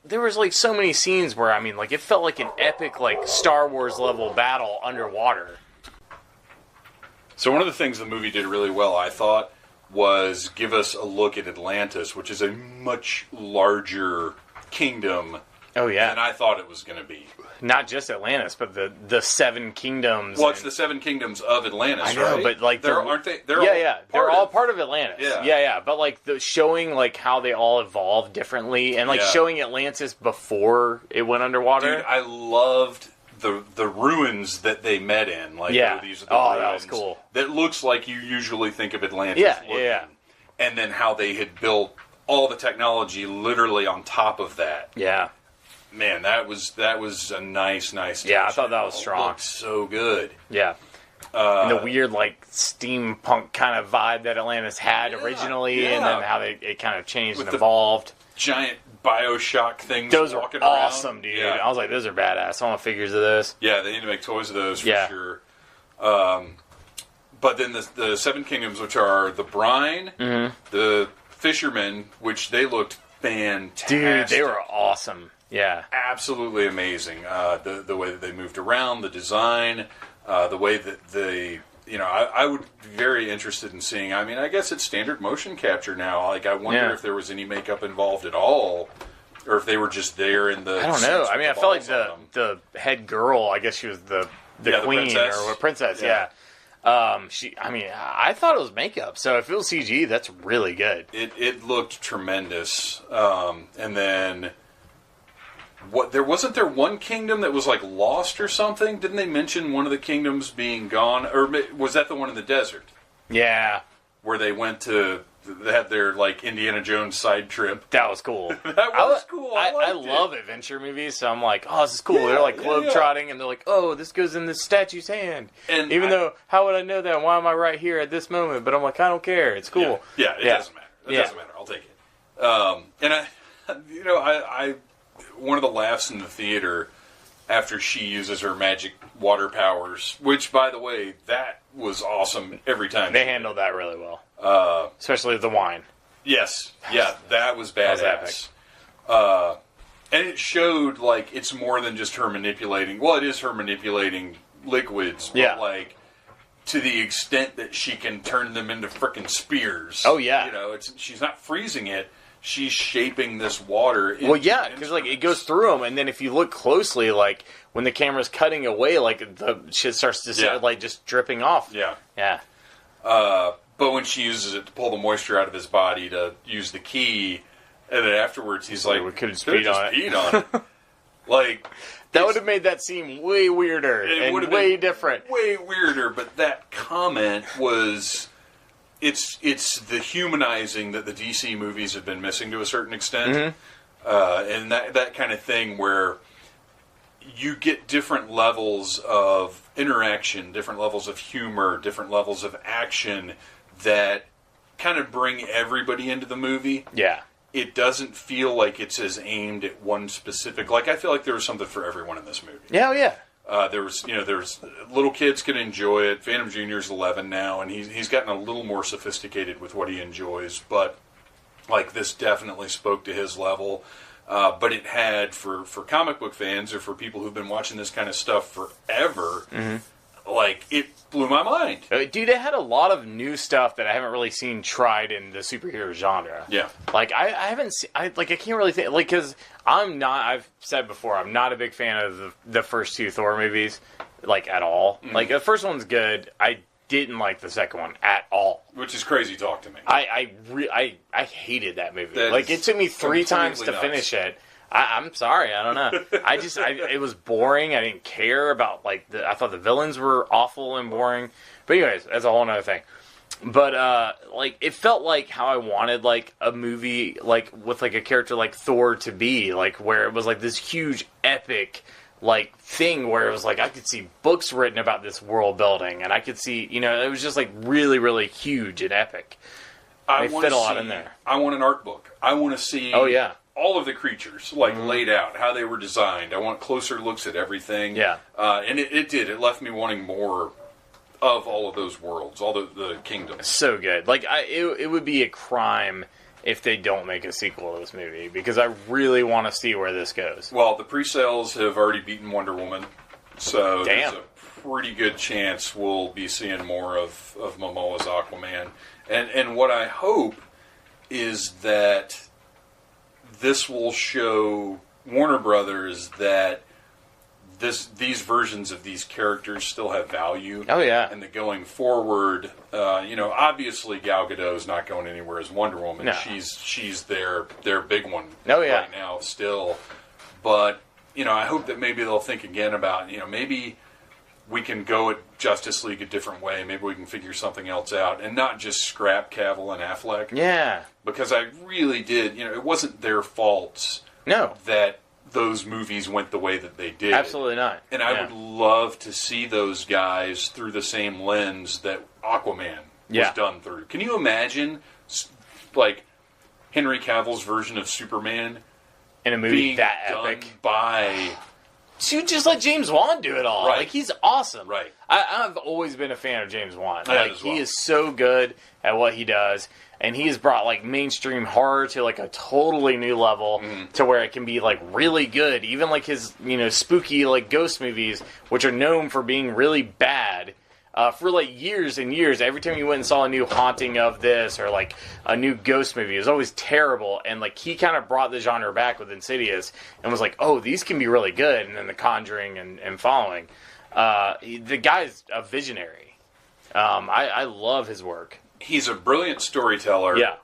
there was like so many scenes where I mean, like it felt like an epic like Star Wars level battle underwater. So one of the things the movie did really well, I thought, was give us a look at Atlantis, which is a much larger kingdom. Oh yeah, than I thought it was going to be. Not just Atlantis, but the Seven Kingdoms. Well, it's the Seven Kingdoms of Atlantis. I know, right? but like aren't they? They're all part of Atlantis. Yeah. But like showing like how they all evolved differently, and like showing Atlantis before it went underwater. Dude, I loved the ruins that they met in. Like, these are the ruins that was cool. That looks like you usually think of Atlantis. Yeah. And then how they had built all the technology literally on top of that. Yeah. Man, that was a nice touch. Yeah, I thought that was strong. It looked so good. Yeah. And the weird, like, steampunk kind of vibe that Atlantis had originally, and then how it kind of changed and evolved. Giant Bioshock things those walking are awesome, around. dude. Yeah. I was like, those are badass. I want figures of those. Yeah, they need to make toys of those for sure. But then the Seven Kingdoms, which are the brine, the fishermen, which they looked fantastic. Dude, they were awesome. Yeah, absolutely amazing. The way that they moved around, the design, the way that they, I would be very interested in seeing. I mean, I guess it's standard motion capture now. Like, I wonder if there was any makeup involved at all or if they were just there in the. I don't know. I mean, I felt like the head girl. I guess she was the queen or princess. Yeah. I thought it was makeup. So if it was CG, that's really good. It looked tremendous. And then wasn't there one kingdom that was like lost or something? Didn't they mention one of the kingdoms being gone, or was that the one in the desert? Yeah, where they went to. They had their like Indiana Jones side trip. That was cool. That was cool. I love adventure movies, so I'm like, oh, this is cool. They're like globe-trotting, and they're like, oh, this goes in this statue's hand. And even though, how would I know that? Why am I right here at this moment? But I'm like, I don't care. It's cool. Yeah, it doesn't matter. It doesn't matter. I'll take it. And I one of the laughs in the theater after she uses her magic water powers, which, by the way, that was awesome every time. They handled that really well. Especially with the wine. Yes. That was badass. That was epic. And it showed, like, it's more than just her manipulating. Well, it is her manipulating liquids. But, like, to the extent that she can turn them into frickin' spears. Oh, yeah. You know, she's not freezing it. She's shaping this water. Because, like, it goes through them, and then if you look closely, like, when the camera's cutting away, like, the shit starts to, like, just dripping off. Yeah. But when she uses it to pull the moisture out of his body to use the key, and then afterwards he's like, we could have just peed on it. Like, that would have made that seem way weirder and way different. Way weirder, but that comment was... It's the humanizing that the DC movies have been missing to a certain extent. Mm-hmm. And that kind of thing where you get different levels of interaction, different levels of humor, different levels of action that kind of bring everybody into the movie. Yeah. It doesn't feel like it's as aimed at one specific... Like, I feel like there was something for everyone in this movie. Yeah. There's little kids can enjoy it. Phantom Jr.'s 11 now, and he's gotten a little more sophisticated with what he enjoys. But like this definitely spoke to his level. But it had for comic book fans or for people who've been watching this kind of stuff forever, like it blew my mind. Dude, it had a lot of new stuff that I haven't really seen tried in the superhero genre. Yeah, like I haven't seen. I can't really think because I'm not. I've said before, I'm not a big fan of the first two Thor movies, like at all. Mm-hmm. Like the first one's good. I didn't like the second one at all. Which is crazy talk to me. I hated that movie. Like it took me 3 times to finish it. I'm sorry, I don't know. It was boring. I didn't care about I thought the villains were awful and boring. But anyways, that's a whole other thing. But it felt like how I wanted a movie with a character like Thor to be, where it was this huge epic thing where it was I could see books written about this world building, and I could see it was just really, really huge and epic. They fit a lot in there. I want an art book. I want to see. Oh yeah. All of the creatures, laid out, how they were designed. I want closer looks at everything. Yeah. And it did. It left me wanting more of all of those worlds, all the kingdoms. So good. It would be a crime if they don't make a sequel to this movie, because I really want to see where this goes. Well, the pre-sales have already beaten Wonder Woman, so Damn. There's a pretty good chance we'll be seeing more of Momoa's Aquaman. And what I hope is that this will show Warner Brothers that these versions of these characters still have value. Oh yeah, and that going forward, obviously Gal Gadot is not going anywhere as Wonder Woman. No. She's their big one. Oh yeah. Right now still, but I hope that maybe they'll think again about maybe we can go at Justice League a different way. Maybe we can figure something else out and not just scrap Cavill and Affleck. Yeah. Because I really did, it wasn't their faults that those movies went the way that they did. Absolutely not. And I would love to see those guys through the same lens that Aquaman was done through. Can you imagine, Henry Cavill's version of Superman in a movie being that done epic by... Dude, just let James Wan do it all. Right. He's awesome. Right. I've always been a fan of James Wan. He is so good at what he does, and he has brought mainstream horror to a totally new level, to where it can be really good. Even his spooky ghost movies, which are known for being really bad. for like years and years. Every time you went and saw a new haunting of this or like a new ghost movie, it was always terrible. And like he kind of brought the genre back with Insidious and was like, oh, these can be really good. And then The Conjuring and following. The guy's a visionary. I love his work. He's a brilliant storyteller. Yeah.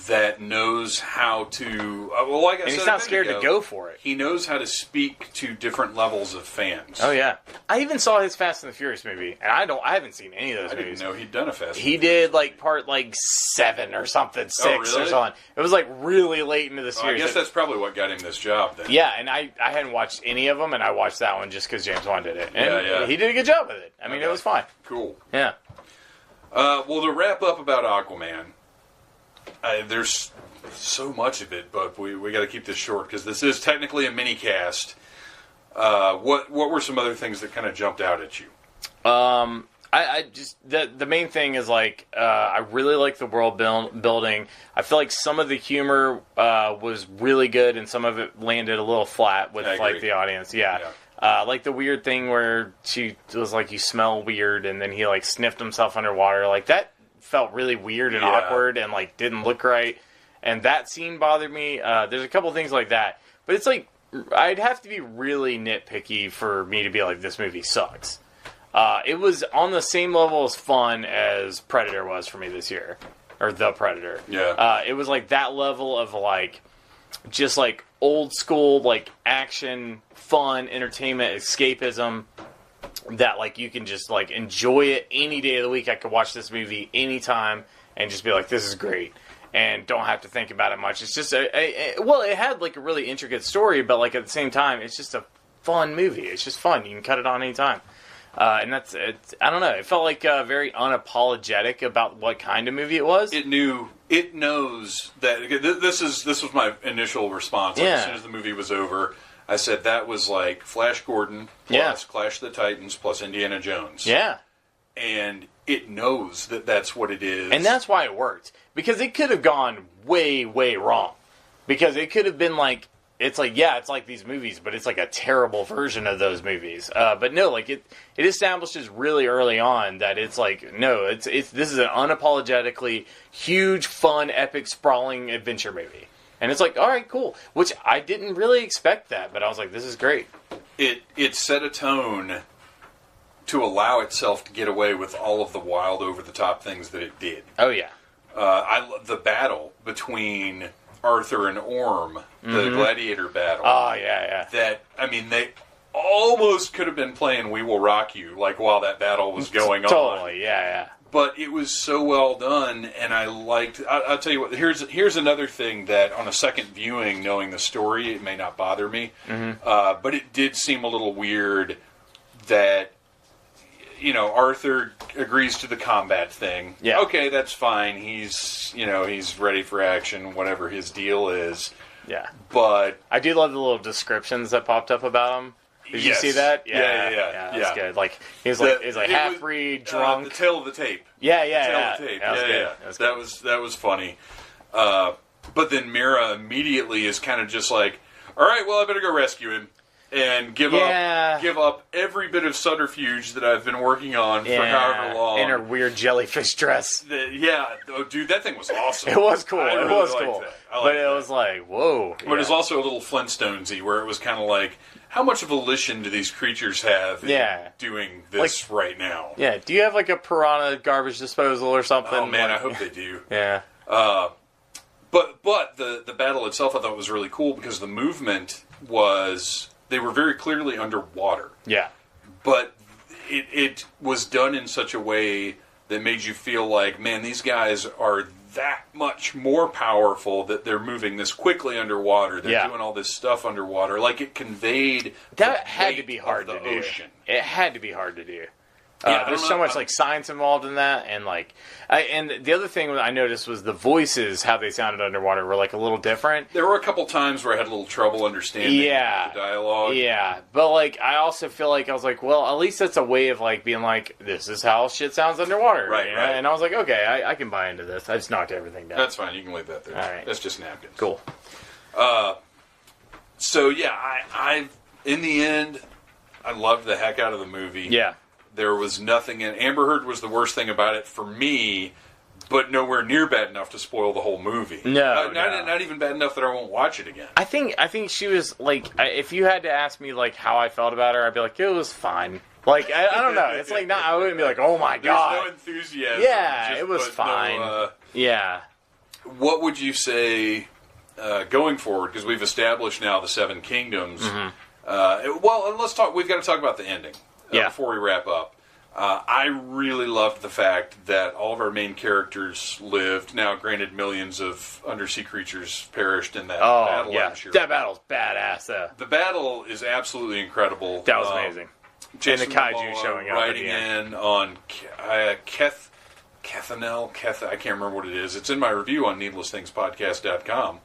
That knows how to, well, like I said, and he's not scared to go for it. He knows how to speak to different levels of fans. Oh yeah, I even saw his Fast and the Furious movie, and I haven't seen any of those movies. I didn't know he'd done a Fast. He did like part like 7 or something, 6 or something. It was like really late into the series. I guess that's probably what got him this job then. Yeah, and I hadn't watched any of them, and I watched that one just because James Wan did it. And he did a good job with it. I mean, it was fine. Cool. Yeah. Well, to wrap up about Aquaman, there's so much of it, but we got to keep this short because this is technically a mini cast. What were some other things that kind of jumped out at you? I just the main thing is like I really like the world building. I feel like some of the humor was really good, and some of it landed a little flat with like the audience. Yeah. Like the weird thing where she was like, "You smell weird," and then he like sniffed himself underwater. Like that felt really weird and awkward, and like didn't look right. And that scene bothered me. There's a couple things like that, but it's like I'd have to be really nitpicky for me to be like, this movie sucks. It was on the same level as fun as Predator was for me this year, or The Predator. Yeah. It was like that level of like, just like old school, like action, fun, entertainment, escapism. That like you can just like enjoy it any day of the week. I could watch this movie anytime and just be like, this is great, and don't have to think about it much. It's just well, it had like a really intricate story, but like at the same time, it's just a fun movie. It's just fun. You can cut it on anytime. And that's it. I don't know. It felt like very unapologetic about what kind of movie it was. It knows that this was my initial response. Like, as soon as the movie was over, I said that was like Flash Gordon plus Clash of the Titans plus Indiana Jones. Yeah. And it knows that that's what it is. And that's why it worked. Because it could have gone way, way wrong. Because it could have been like, it's like, yeah, it's like these movies, but it's like a terrible version of those movies. But no, like it establishes really early on that it's like, no, this is an unapologetically huge, fun, epic, sprawling adventure movie. And it's like, all right, cool. Which I didn't really expect that, but I was like, this is great. It set a tone to allow itself to get away with all of the wild, over-the-top things that it did. Oh, yeah. I love the battle between Arthur and Orm, the gladiator battle. Oh, yeah. That, I mean, they almost could have been playing We Will Rock You, like, while that battle was going on. Totally, yeah. But it was so well done, and I liked... I'll tell you what, here's another thing that, on a second viewing, knowing the story, it may not bother me, but it did seem a little weird that, you know, Arthur agrees to the combat thing. Yeah. Okay, that's fine. He's ready for action, whatever his deal is. Yeah. But... I do love the little descriptions that popped up about him. Did you see that? Yeah. That's good. Like he's like half breed, drunk. The tail of the tape. Yeah. The tail of the tape. That was funny. But then Mira immediately is kind of just like, all right, well, I better go rescue him and give up every bit of subterfuge that I've been working on for however long. In her weird jellyfish dress. Oh, dude, that thing was awesome. It was cool. It was cool. But it was like, whoa. But it was also a little Flintstonesy, where it was kind of like, how much of a volition do these creatures have in doing this right now? Yeah, do you have like a piranha garbage disposal or something? Oh man, I hope they do. Yeah. But the battle itself I thought was really cool because the movement was, they were very clearly underwater. Yeah. But it was done in such a way that made you feel like, man, these guys are that much more powerful that they're moving this quickly underwater. They're doing all this stuff underwater. Like, it conveyed that had to be hard to do. Ocean. It had to be hard to do. There's so much like science involved in that, and like, and the other thing I noticed was the voices, how they sounded underwater, were like a little different. There were a couple times where I had a little trouble understanding the dialogue. Yeah, but like, I also feel like I was like, well, at least that's a way of like being like, this is how shit sounds underwater, right? And I was like, okay, I can buy into this. I just knocked everything down. That's fine. You can leave that there. All right, that's just napkins. Cool. So yeah, I in the end, I loved the heck out of the movie. Yeah. There was nothing in Amber Heard was the worst thing about it for me, but nowhere near bad enough to spoil the whole movie. No, not even bad enough that I won't watch it again. I think she was like, if you had to ask me like how I felt about her, I'd be like, it was fine. Like I don't know. It's like I wouldn't be like, oh my god. There's no enthusiasm. Yeah, it was fine. Yeah. What would you say going forward? Because we've established now the Seven Kingdoms. Well, let's talk. We've got to talk about the ending before we wrap up. I really loved the fact that all of our main characters lived. Now, granted, millions of undersea creatures perished in that battle last year. That battle's badass, though. The battle is absolutely incredible. That was amazing. Jason and the kaiju Momoa showing up riding in on Kethanel. I can't remember what it is. It's in my review on needlessthingspodcast.com.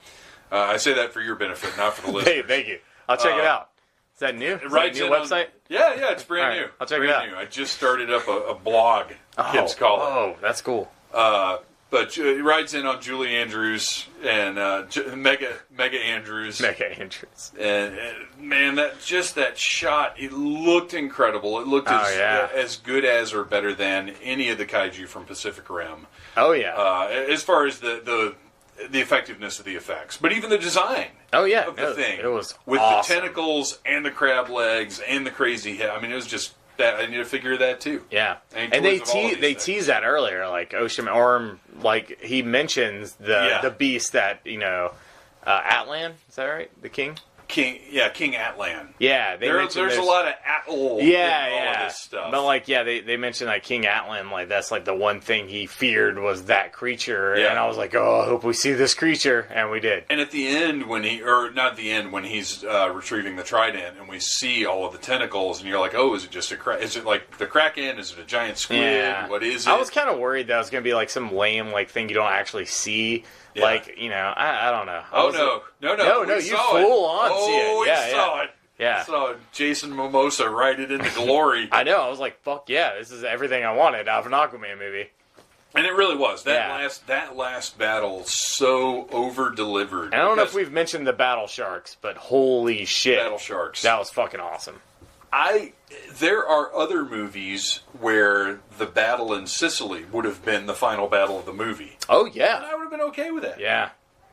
I say that for your benefit, not for the listeners. Thank you. I'll check it out. Is that new? Is that a new website? Yeah, it's brand new. I'll check it out. New. I just started up a blog, kids call it. Oh, that's cool. But it rides in on Julie Andrews and Mega Andrews. Mega Andrews. And man, that shot, it looked incredible. It looked as good as or better than any of the kaiju from Pacific Rim. Oh yeah. As far as the effectiveness of the effects, but even the design. Oh yeah, of the thing. It was with awesome. the tentacles and the crab legs and the crazy head. I mean, it was just that. I need to figure that too. Yeah, and they tease that earlier, like Ocean Orm. Like he mentions the beast that Atlan. Is that right? The king. King Atlan. Yeah, there's a lot of Atl in all of this stuff. But they mentioned like King Atlan, like that's like the one thing he feared was that creature, and I was like, oh, I hope we see this creature, and we did. And at the end, when he's retrieving the trident, and we see all of the tentacles, and you're like, oh, is it just is it like the Kraken? Is it a giant squid? Yeah. What is it? I was kind of worried that it was going to be like some lame like thing you don't actually see. Yeah. Like, I don't know. No, you full on see it. We saw it. Yeah. I saw Jason Momoa ride it into glory. I know. I was like, fuck yeah, this is everything I wanted out of an Aquaman movie. And it really was. That last battle so over-delivered. I don't know if we've mentioned the battle sharks, but holy shit. Battle sharks. That was fucking awesome. There are other movies where the battle in Sicily would have been the final battle of the movie. Oh, yeah. And I would have been okay with that. Yeah.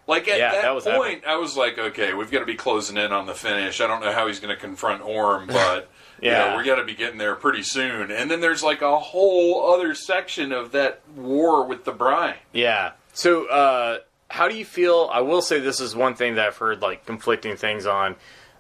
Like, at that point, epic. I was like, okay, we've got to be closing in on the finish. I don't know how he's going to confront Orm, but we got to be getting there pretty soon. And then there's like a whole other section of that war with the brine. Yeah. So, how do you feel? I will say this is one thing that I've heard, like, conflicting things on.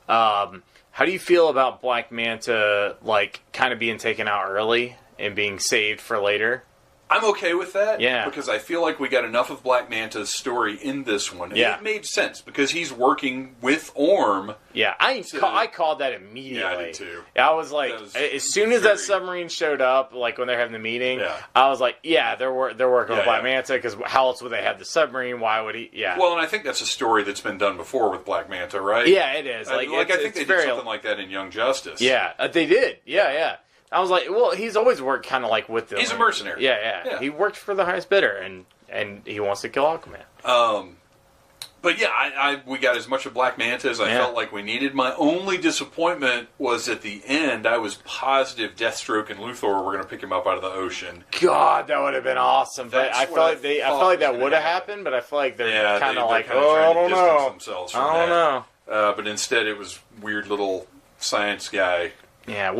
How do you feel about Black Manta, like, kind of being taken out early and being saved for later? I'm okay with that. Yeah. Because I feel like we got enough of Black Manta's story in this one. And it made sense because he's working with Orm. Yeah, I called that immediately. Yeah, I did too. I was like, as soon as that submarine showed up, like when they're having the meeting, I was like, yeah, they're working with Black Manta because how else would they have the submarine? Why would he? Yeah. Well, and I think that's a story that's been done before with Black Manta, right? Yeah, it is. I think they did something like that in Young Justice. Yeah, they did. Yeah. I was like, well, he's always worked kind of like with them. He's a mercenary. Yeah. He worked for the highest bidder, and he wants to kill Aquaman. But yeah, we got as much of Black Manta as I felt like we needed. My only disappointment was at the end. I was positive Deathstroke and Luthor were going to pick him up out of the ocean. God, that would have been awesome. But I felt like that would have happened. But I feel like they're kind of like, I don't know. I don't know. But instead, it was weird little science guy. Yeah,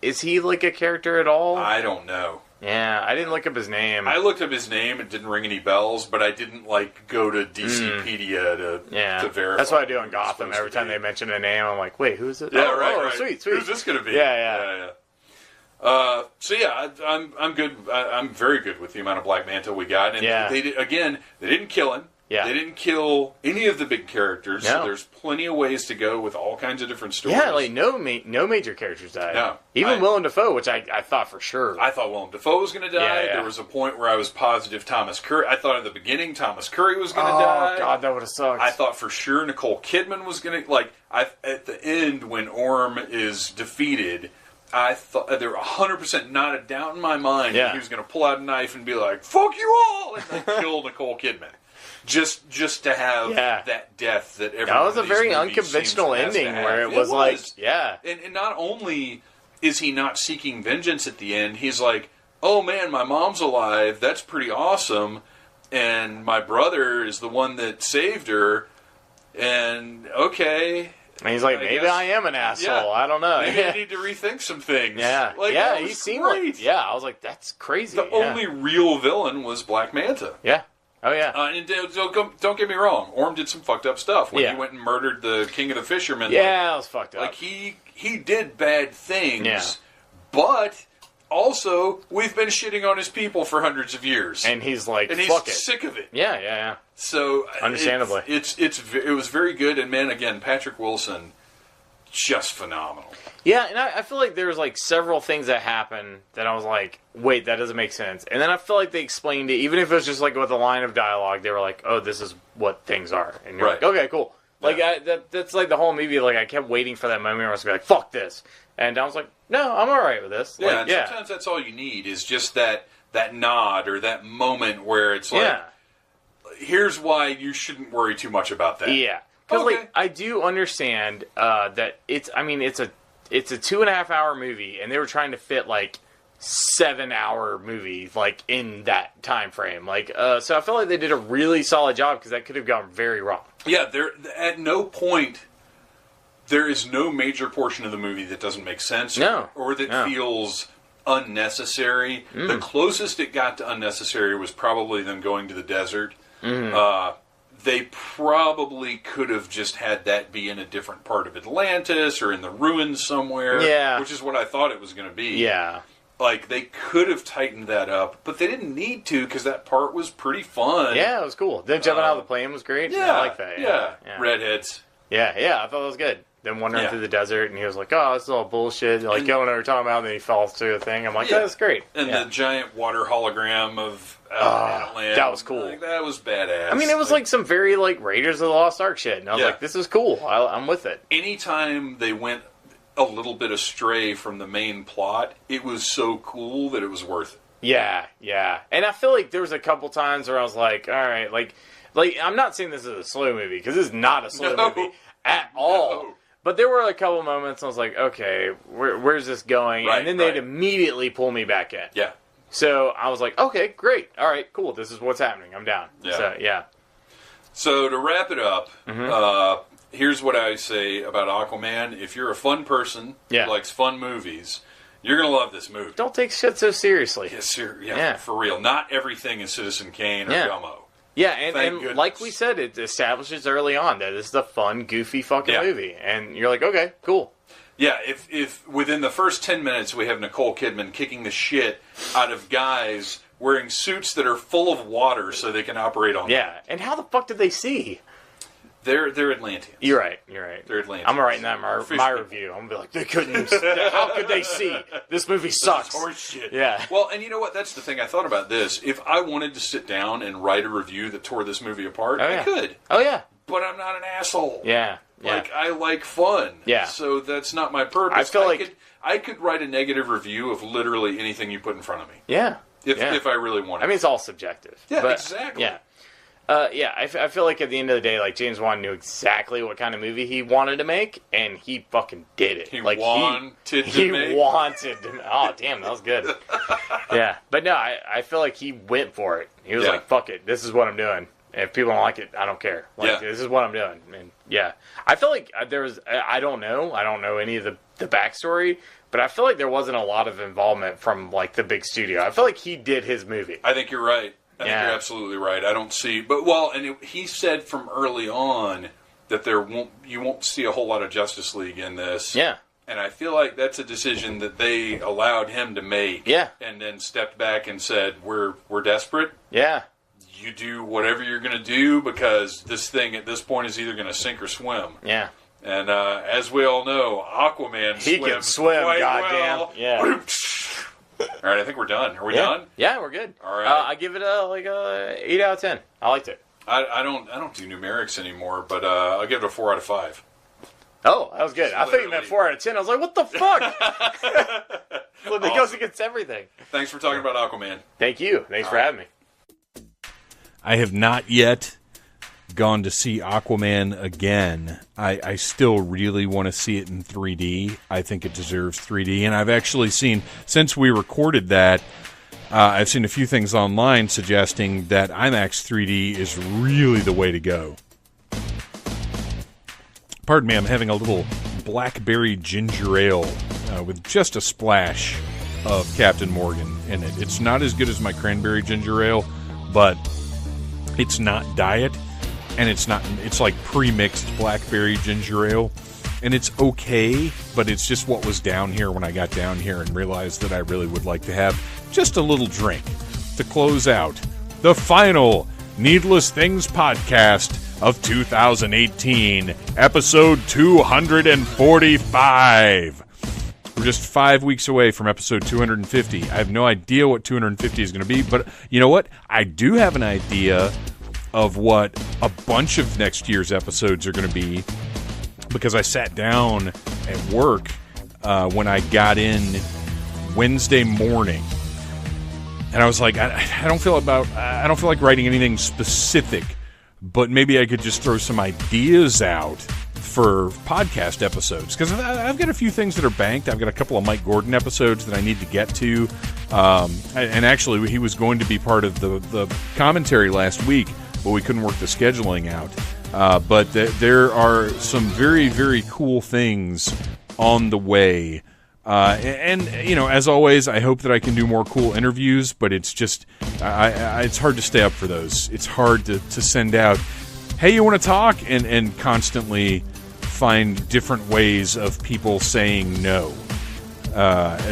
is he like a character at all? I don't know. Yeah, I didn't look up his name. I looked up his name. It didn't ring any bells, but I didn't go to DCpedia to verify. That's what I do on Gotham. Every time they mention a name, I'm like, wait, who's it? Yeah, right. Sweet. Who's this going to be? Yeah. So yeah, I'm good. I'm very good with the amount of Black Manta we got. And they didn't kill him. Yeah. They didn't kill any of the big characters, so there's plenty of ways to go with all kinds of different stories. Yeah, like no major characters died. No. Even Willem Dafoe, which I thought for sure. I thought Willem Dafoe was going to die. Yeah. There was a point where I was positive Thomas Curry. I thought at the beginning Thomas Curry was going to die. Oh, God, that would have sucked. I thought for sure Nicole Kidman was going to... at the end, when Orm is defeated... I thought there were 100% not a doubt in my mind that he was going to pull out a knife and be like, "Fuck you all!" and then kill Nicole Kidman. Just to have that death that everyone. That was a very unconventional ending where it was like, and not only is he not seeking vengeance at the end. He's like, oh man, my mom's alive. That's pretty awesome. And my brother is the one that saved her. And okay. And he's like, maybe I am an asshole. Yeah, I don't know. Maybe I need to rethink some things. Yeah. Like, yeah, he seemed great. like... Yeah, I was like, that's crazy. The only real villain was Black Manta. Yeah. Oh, yeah. And don't get me wrong. Orm did some fucked up stuff. When he went and murdered the King of the Fishermen. Yeah, that was fucked up. Like, he did bad things. Yeah. But... also, we've been shitting on his people for hundreds of years, and he's like, and fuck he's it. sick of it. Yeah. So, understandably, it was very good. And man, again, Patrick Wilson, just phenomenal. Yeah, and I feel like there's like several things that happen that I was like, wait, that doesn't make sense. And then I feel like they explained it, even if it was just like with a line of dialogue. They were like, oh, this is what things are, and you're like, okay, cool. Like that's like the whole movie. Like I kept waiting for that moment where I was gonna be like, fuck this. And I was like, no, I'm all right with this. Yeah, like, sometimes that's all you need is just that nod or that moment where it's like, here's why you shouldn't worry too much about that. Yeah, because like I do understand that it's a 2.5 hour movie, and they were trying to fit like 7-hour movie like in that time frame. Like, so I feel like they did a really solid job because that could have gone very wrong. Yeah, there at no point. There is no major portion of the movie that doesn't make sense or that feels unnecessary. The closest it got to unnecessary was probably them going to the desert. They probably could have just had that be in a different part of Atlantis or in the ruins somewhere, which is what I thought it was going to be. Yeah. Like, they could have tightened that up, but they didn't need to because that part was pretty fun. Yeah, it was cool. Them jumping out of the plane was great. Yeah, I like that. Yeah. Redheads. Yeah, I thought that was good. Them wandering through the desert, and he was like, oh, this is all bullshit. Like, going over talking about, and then he falls through a thing. I'm like, that's great. And the giant water hologram of Atlantis. That was cool. Like, that was badass. I mean, it was like some very, like, Raiders of the Lost Ark shit. And I was like, this is cool. I'm with it. Anytime they went a little bit astray from the main plot, it was so cool that it was worth it. Yeah. And I feel like there was a couple times where I was like, all right, like I'm not saying this is a slow movie, because this is not a slow movie at all. But there were a couple moments I was like, okay, where's this going? And then they'd immediately pull me back in. Yeah. So I was like, okay, great. All right, cool. This is what's happening. I'm down. Yeah. So to wrap it up, here's what I say about Aquaman. If you're a fun person who likes fun movies, you're going to love this movie. Don't take shit so seriously. Yeah, for real. Not everything is Citizen Kane or Gummo. Yeah, and like we said, it establishes early on that this is a fun, goofy fucking movie. And you're like, okay, cool. Yeah, if within the first 10 minutes we have Nicole Kidman kicking the shit out of guys wearing suits that are full of water so they can operate on them. And how the fuck did they see? They're Atlanteans. You're right. They're Atlanteans. I'm writing that in my review. I'm going to be like, they couldn't. How could they see? This movie sucks. Horse shit. Yeah. Well, and you know what? That's the thing I thought about this. If I wanted to sit down and write a review that tore this movie apart, I could. Oh, yeah. But I'm not an asshole. Yeah. Like, I like fun. Yeah. So that's not my purpose. I feel like I could write a negative review of literally anything you put in front of me. Yeah. If I really wanted. I mean, it's all subjective. Yeah, exactly. Yeah. I feel like at the end of the day, like, James Wan knew exactly what kind of movie he wanted to make, and he fucking did it. He wanted to. Oh, damn, that was good. Yeah. But no, I feel like he went for it. He was like, fuck it, this is what I'm doing. If people don't like it, I don't care. Like, this is what I'm doing. And I feel like there was, I don't know any of the backstory, but I feel like there wasn't a lot of involvement from, like, the big studio. I feel like he did his movie. I think you're right. I think you're absolutely right. I don't see, he said from early on that you won't see a whole lot of Justice League in this. Yeah. And I feel like that's a decision that they allowed him to make. Yeah. And then stepped back and said, we're desperate. Yeah. You do whatever you're going to do, because this thing at this point is either going to sink or swim. Yeah. And as we all know, Aquaman can swim, goddamn. Well. Yeah. All right, I think we're done. Are we done? Yeah, we're good. All right. I give it a 8 out of 10. I liked it. I don't do numerics anymore, but I'll give it a 4 out of 5. Oh, that was good. I thought you meant 4 out of 10. I was like, what the fuck? Well, it goes against everything. Thanks for talking about Aquaman. Thank you. Thanks for having me. I have not yet gone to see Aquaman again, I still really want to see it in 3D. I think it deserves 3D. And I've actually seen, since we recorded that, I've seen a few things online suggesting that IMAX 3D is really the way to go. Pardon me, I'm having a little blackberry ginger ale with just a splash of Captain Morgan in it. It's not as good as my cranberry ginger ale, but it's not diet, and it's like pre-mixed blackberry ginger ale, and it's okay, but it's just what was down here when I got down here and realized that I really would like to have just a little drink to close out the final Needless Things podcast of 2018, episode 245. We're just 5 weeks away from episode 250. I have no idea what 250 is going to be, but you know what? I do have an idea of what a bunch of next year's episodes are going to be, because I sat down at work when I got in Wednesday morning, and I was like, I don't feel like writing anything specific, but maybe I could just throw some ideas out for podcast episodes, because I've got a few things that are banked. I've got a couple of Mike Gordon episodes that I need to get to, and actually he was going to be part of the commentary last week, but we couldn't work the scheduling out. But there are some very, very cool things on the way. And you know, as always, I hope that I can do more cool interviews, but it's just, it's hard to stay up for those. It's hard to send out, hey, you want to talk? And constantly find different ways of people saying no.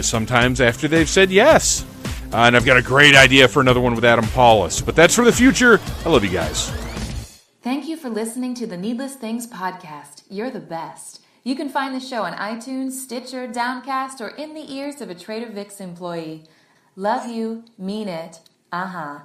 Sometimes after they've said yes. And I've got a great idea for another one with Adam Paulus, but that's for the future. I love you guys. Thank you for listening to the Needless Things podcast. You're the best. You can find the show on iTunes, Stitcher, Downcast, or in the ears of a Trader Vic's employee. Love you. Mean it. Uh-huh.